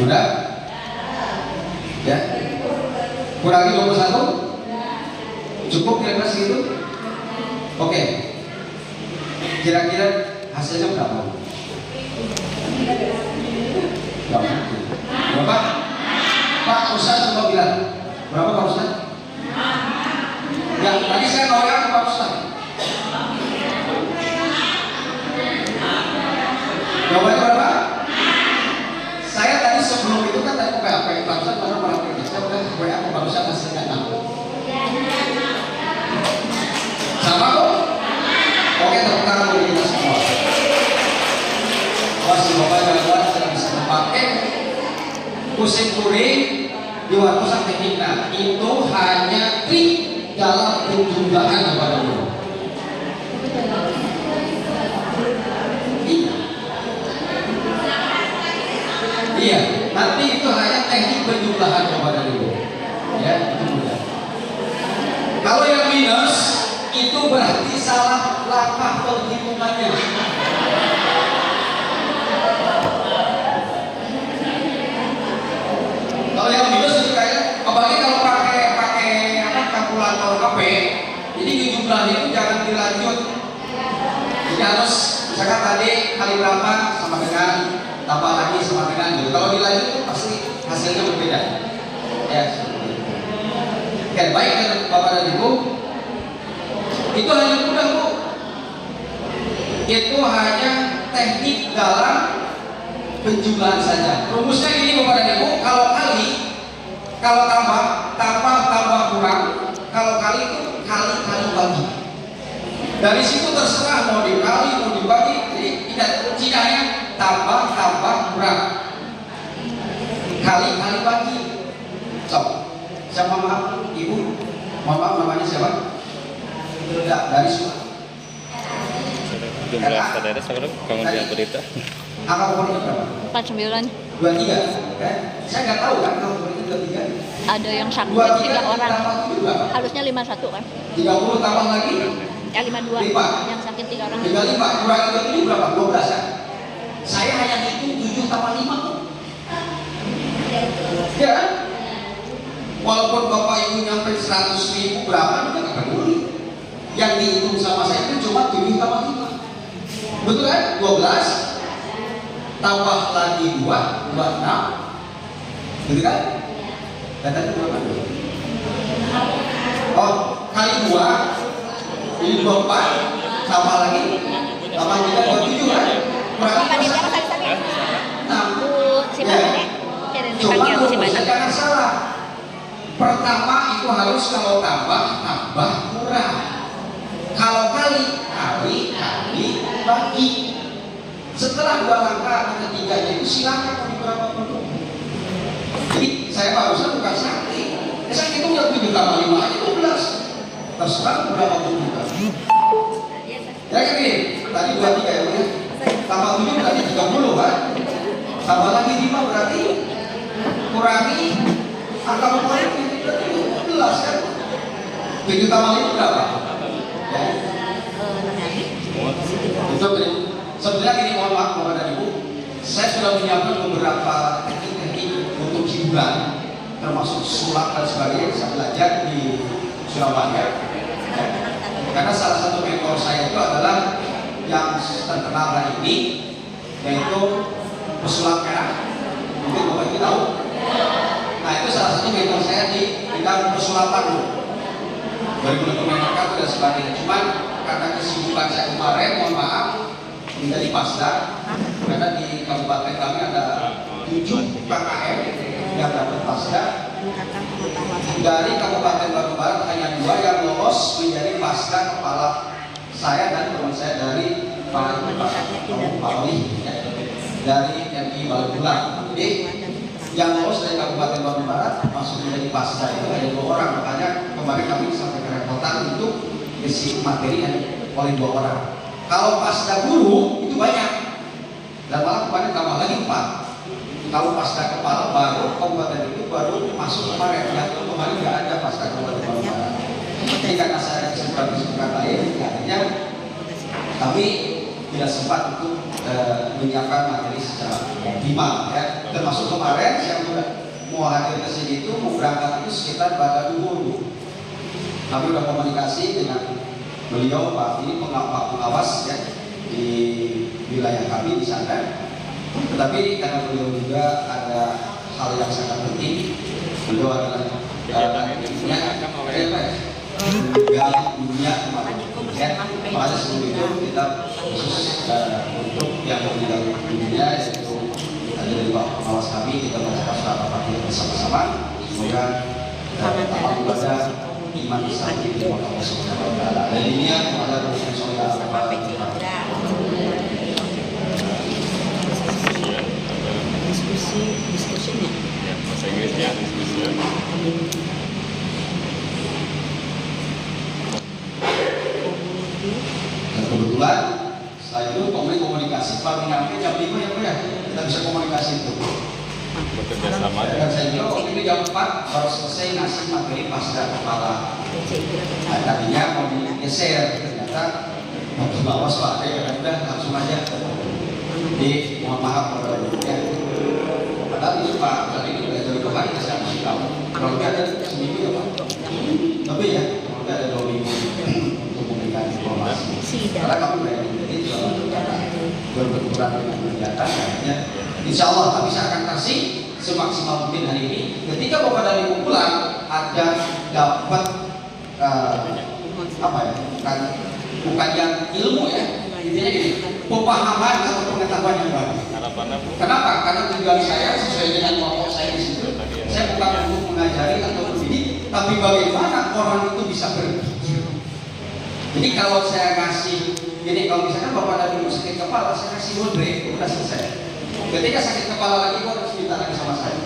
Sudah? Ya. Kurangi 21. Cukup kira-kira segitu? Oke. Kira-kira hasilnya berapa? Berapa? Pak Ustaz coba bilang. Berapa Pak Ustaz? Ya, tadi saya mau yang Pak Ustaz. Jawabannya berapa? Saya tadi sebelum itu kan tadi PHP Pak Ustaz baru melakukan. Saya udah WA ke Pak Ustaz hasilnya 6. Sama kok? Oke, tepuk tangan bagi kita semua. Masih Bapak jawaban saya bisa memakai pusing kuring di waktu sang tekniknya itu hanya trik dalam penjumlahan kepada guru. Iya, nanti itu hanya teknik penjumlahan kepada guru. Ya, itu mudah. Kalau yang minus itu berarti salah langkah penghitungannya. Kalau yang minus itu kayak, apalagi kalau pakai kalkulator HP, jadi jumlahnya itu jangan dilanjut. Jadi harus misalkan tadi kali berapa sama dengan tambah lagi sama dengan gitu. Kalau dilanjut itu pasti hasilnya berbeda. Ya. Oke, baik Bapak dan Ibu. Itu hanya mudah Bu. Itu hanya teknik dalam penjumlahan saja. Rumusnya ini Bapak dan Ibu, kalau kali, kalau tambah kurang, kalau kali itu kali bagi. Dari situ terserah mau dikali, mau dibagi, jadi tidak kuncinya tambah kurang. Kali bagi. Coba. Siapa maaf Ibu? Maaf namanya siapa? Tidak, dari semua. jumlah saudara sekarang kamu bilang berita. Angka favoritnya berapa? 49. 23, kan? Saya nggak tahu kan kalau favoritnya 23. Ada yang sakit 23 3 orang. tambah 7 berapa? Harusnya 51 kan? 30 tambah lagi Ya 52. Lima. Yang sakit 3 orang. 35 kurangi 27 berapa? 12 kan? Saya hanya hitung 7 tambah 5 tuh. Ya kan? Walaupun Bapak Ibu nyampe 100.000 berapa juga nggak peduli. Yang dihitung sama saya itu cuma 7 tambah 5. Betul kan? 12 tambah lagi 2, 26. Betul kan? Datanya berapa? Oh, kali 2 ini 24 tambah lagi tambah 3, 27 kan? Kurang Si Bane. Cuma jangan salah. Pertama itu harus kalau tambah kurang. Kalau kali bagi. Setelah 2 langkah atau ketiganya itu silakan mau diberapa pun. Jadi saya barusan bukan sakti. Saya hitung yang 7 tambah 5 aja 12. Terserah berapa pun juga. Ya kan ini tadi 23 ya Bu ya. Tambah 7 berarti 30 kan. Tambah lagi 5 berarti kurangi angka favorit berarti 12 kan. 7 tambah 5 berapa? Ya. Itu sebenarnya ini mohon maaf Bapak dan Ibu, saya sudah menyiapkan beberapa teknik-teknik untuk hiburan, termasuk sulap dan sebagainya yang saya belajar di Surabaya. Ya. Karena salah satu mentor saya itu adalah yang terkenal hari ini, yaitu pesulap merah. Mungkin Bapak Ibu tahu. Nah itu salah satu mentor saya di bidang pesulapan, 2006 dan sebagainya. Cuman karena kesibukan saya kemarin, mohon maaf, menjadi pasda, karena di kabupaten kami ada 7 KKM yang dapat pasda. Dari Kabupaten Bandung Barat hanya 2 yang lolos menjadi pasda kepala saya dan teman saya dari Pak Oli ya, dari MI Balai. Jadi yang lolos dari Kabupaten Bandung Barat masuk menjadi pasda itu hanya 2 orang. Makanya kemarin kami sampai kerepotan untuk isi materi oleh 2 orang. Kalau pasda guru itu banyak, dan malah kemarin tambah lagi 4. Kalau pasda kepala baru kabupaten itu baru masuk kemarin, yang kemarin nggak ada pasda kabupaten Barat. Jadi karena saya kesibukan lain, artinya kami tidak sempat untuk menyiapkan materi secara optimal ya. Termasuk kemarin yang mau hadir ke sini itu mau berangkat itu sekitar pada dulu. Kami sudah komunikasi dengan beliau, Pak ini pengawas ya di wilayah kami di sana. Tetapi karena beliau juga ada hal yang sangat penting, beliau adalah dunia kemarin. Makanya sebelum itu kita khusus untuk yang bidang dunia yaitu ada dari Pak pengawas kami, kita membaca surat Al-Fatihah bersama-sama. Semoga amal ibadah iman Islam itu Allah Subhanahu wa taala. Dan ini yang ada rumusnya surga diskusinya. Ya, bahasa Inggrisnya diskusi. Dan kebetulan setelah itu komunikasi baru nyampe jam 5 ya Bu ya, kita bisa komunikasi itu. Bekerja sama. Dan saya bilang waktu itu jam 4 baru selesai ngasih materi pasda kepala. Nah, tadinya mau digeser, ternyata waktu bawas Pak ya udah langsung aja. Jadi mohon maaf kalau ya. Padahal itu Pak tadi itu udah jauh hari saya masih tahu. Kalau ada seminggu ya Pak. Tapi ya kalau ada 2 minggu untuk memberikan informasi. Karena kami berada jadi berkurang dengan kegiatan akhirnya. Insya Allah kami akan kasih semaksimal mungkin hari ini. Ketika Bapak dan Ibu pulang ada dapat apa ya? Bukan yang ilmu ya. Intinya gini, pemahaman atau pengetahuan yang baru. Kenapa? Karena tujuan saya sesuai dengan pokok saya di situ. Saya bukan untuk mengajari atau mendidik, tapi bagaimana orang itu bisa berpikir. Jadi kalau saya kasih, jadi kalau misalkan Bapak dan Ibu sakit kepala, saya kasih moderate, udah selesai. Ketika sakit kepala lagi, kok harus minta lagi sama saya.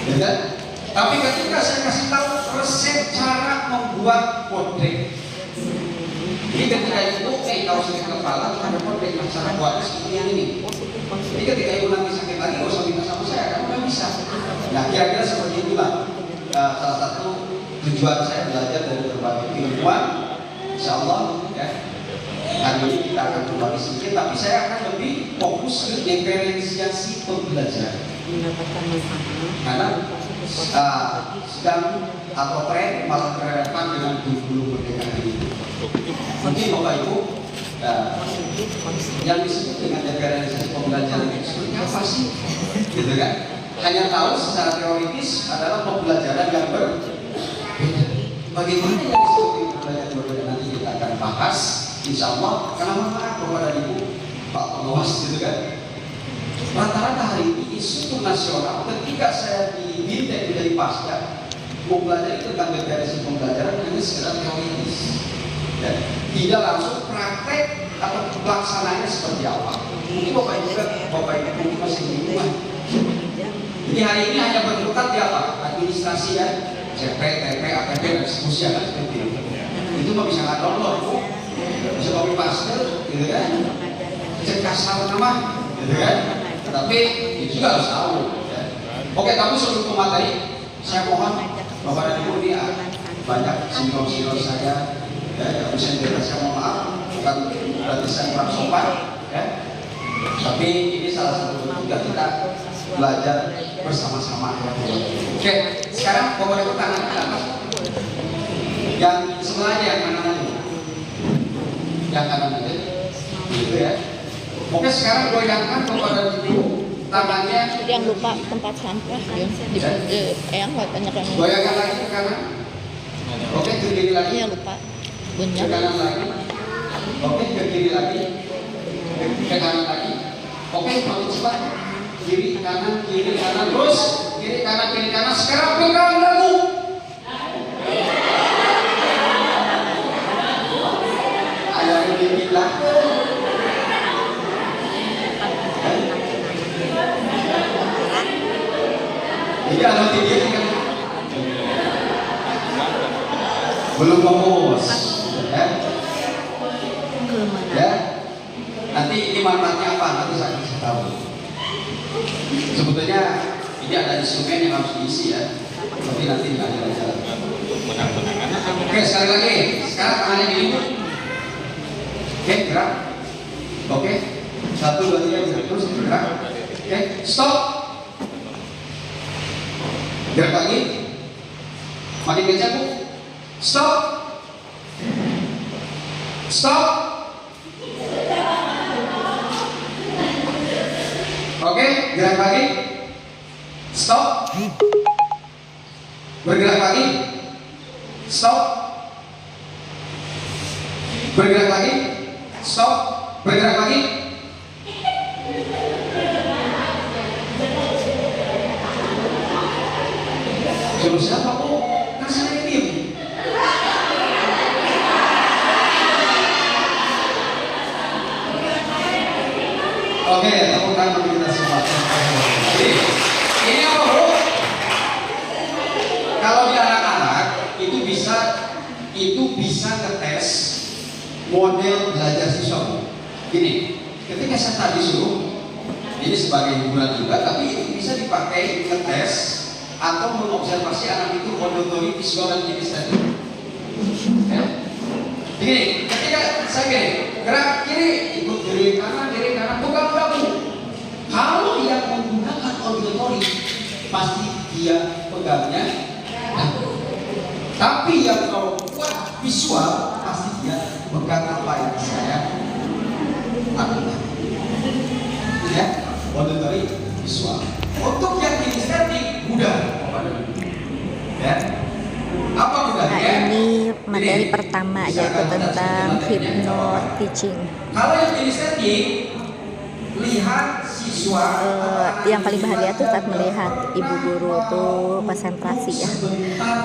Ya, tapi ketika saya kasih tahu resep cara membuat portrait, jadi ketika itu kalau sakit kepala, ada problem cara buatnya seperti ini. Jadi ketika ibu nanti sakit lagi, nggak usah minta sama saya, kamu udah bisa. Nah, kira-kira seperti itulah salah satu tujuan saya belajar dari berbagai keilmuan. Insya Allah, ya. Hari ini kita akan berbagi sedikit, tapi saya akan lebih fokus ke diferensiasi pembelajaran. Karena sedang atau tren malah berhadapan dengan guru merdeka ini. Mungkin Bapak Ibu yang disebut dengan diferensiasi pembelajaran itu seperti apa sih? Gitu kan? Hanya tahu secara teoritis adalah pembelajaran yang berbeda. Bagaimana yang disebut pembelajaran berbeda nanti kita akan bahas, insya Allah. Karena maaf kepada Ibu Pak Pengawas, gitu kan? Rata-rata hari ini isu nasional ketika saya diminta menjadi pasca mempelajari tentang diferensiasi pembelajaran hanya sekedar teoritis, ya. Tidak langsung praktek atau pelaksanaannya seperti apa. Ini Bapak Ibu masih bingung. Jadi hari ini hanya berkutat di apa? Administrasi ya, CP, TP, APP, dan seterusnya kan seperti itu. Itu mah bisa nggak download, Bu. Bisa copy paste, gitu kan? Cek kasar nama, gitu kan? Tetapi itu juga harus tahu. Ya. Oke, tapi sebelum ke materi, saya mohon Bapak dan Ibu ini banyak senior saya, ya, yang bisa saya mohon maaf, bukan berarti saya kurang sopan, ya. Tapi ini salah satu bentuk kita belajar bersama-sama. Ya. Oke, sekarang Bapak dan Ibu tangan ke atas. Yang sebelahnya yang kanan aja, yang kanan aja, gitu ya. Oke, sekarang goyangkan kepada Ibu tangannya. Yang lupa tempat sampah yang banyak yang Goyangkan lagi ke kanan. Oke, ke kiri lagi. Iya lupa. Ke kanan lagi. Oke, ke kiri lagi. Ke kanan lagi. Oke, makin cepat. Kiri kanan terus. Kiri kanan. Sekarang pegang dagu. Ada yang dibilang. Jadi alat dia kan belum fokus, ya. Ya. Nanti ini manfaatnya apa? Nanti saya kasih tahu. Sebetulnya ini ada instrumen yang harus diisi ya, tapi nanti nggak ada jalan. Oke, sekali lagi. Sekarang tangannya dilipat. Oke, gerak. Oke, 1, 2, 3, terus gerak. Oke, stop. Gerak lagi. Makin kencang, Bu. Stop. Oke, gerak lagi. Stop. Bergerak lagi. Stop. Bergerak lagi. Stop. Bergerak lagi. Suruh siapa, Bu? Kan saya diem. Oke, tepuk tangan bagi kita semua. Ini apa, Bu? Kalau di anak-anak itu bisa ngetes model belajar siswa. Gini, ketika saya tadi suruh, ini sebagai hiburan juga, tapi itu bisa dipakai ngetes atau mengobservasi anak itu auditory, visual, dan kinesthetik. Ya. Begini, ketika saya gini, gerak kiri, ikut kiri kanan, bukan dagu. Kalau yang menggunakan auditory, pasti dia pegangnya dagu. Tapi yang kalau buat visual, pasti dia pegang apa yang saya lakukan. Ya, auditory, visual. Untuk yang kinestetik mudah, ya. Apa mudahnya? Nah, ini materi pertama yaitu tentang hypnoteaching. Kalau yang kinestetik, lihat siswa. Yang paling bahagia tuh saat melihat ibu guru tuh konsentrasi ya,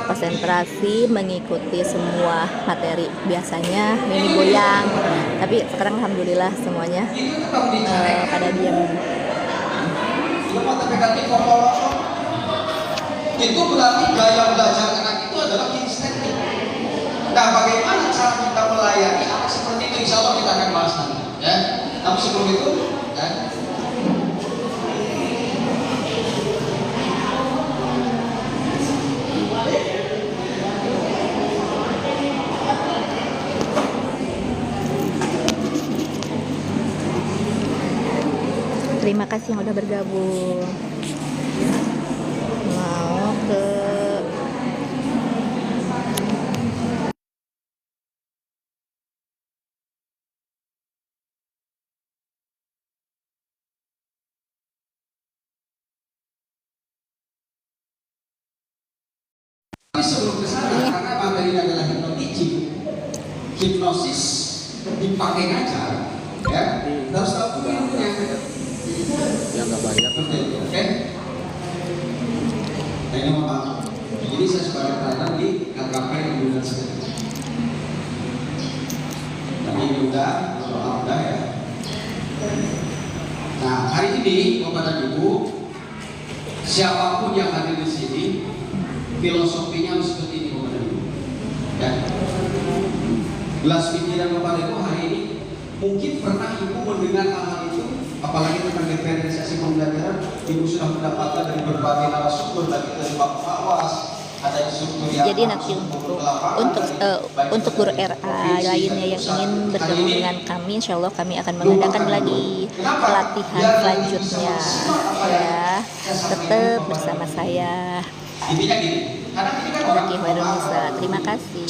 konsentrasi mengikuti semua materi. Biasanya ini goyang, tapi sekarang alhamdulillah semuanya pada diam. Itu berarti gaya belajar anak itu adalah kinestetik. Nah, bagaimana cara kita melayani anak seperti itu? Insya Allah kita akan bahas. Tapi sebelum itu, kan? Terima kasih yang udah bergabung. Mau ke Tapi sebelum ke sana, karena materinya adalah hipnosis dipakai ngajar, ya, harus tahu ilmunya. Yang nggak banyak. Oke? Nah ini maaf. Jadi saya sebagai pelajar di KKP Universitas. Nah ini udah ya. Nah hari ini Bapak dan Ibu, siapapun yang hadir di sini, filosofinya harus seperti ini Bapak dan Ibu. Ya. Gelas pikiran Bapak dan Ibu hari ini mungkin pernah Ibu mendengar hal-hal itu, apalagi tentang diferensiasi pembelajaran. Ibu sudah mendapatkan dari berbagai narasumber, dari Pak Awas, ada instruktur yang jadi nanti untuk guru RA lainnya yang ingin bergabung dengan kami, insya Allah kami akan mengadakan lagi pelatihan selanjutnya ya. Tetap bersama saya. Intinya gini, karena ini kan orang Indonesia. Terima kasih.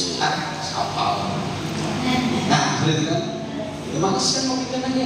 Nah, sudah itu kan. Terima kasih kan mau kita nanya.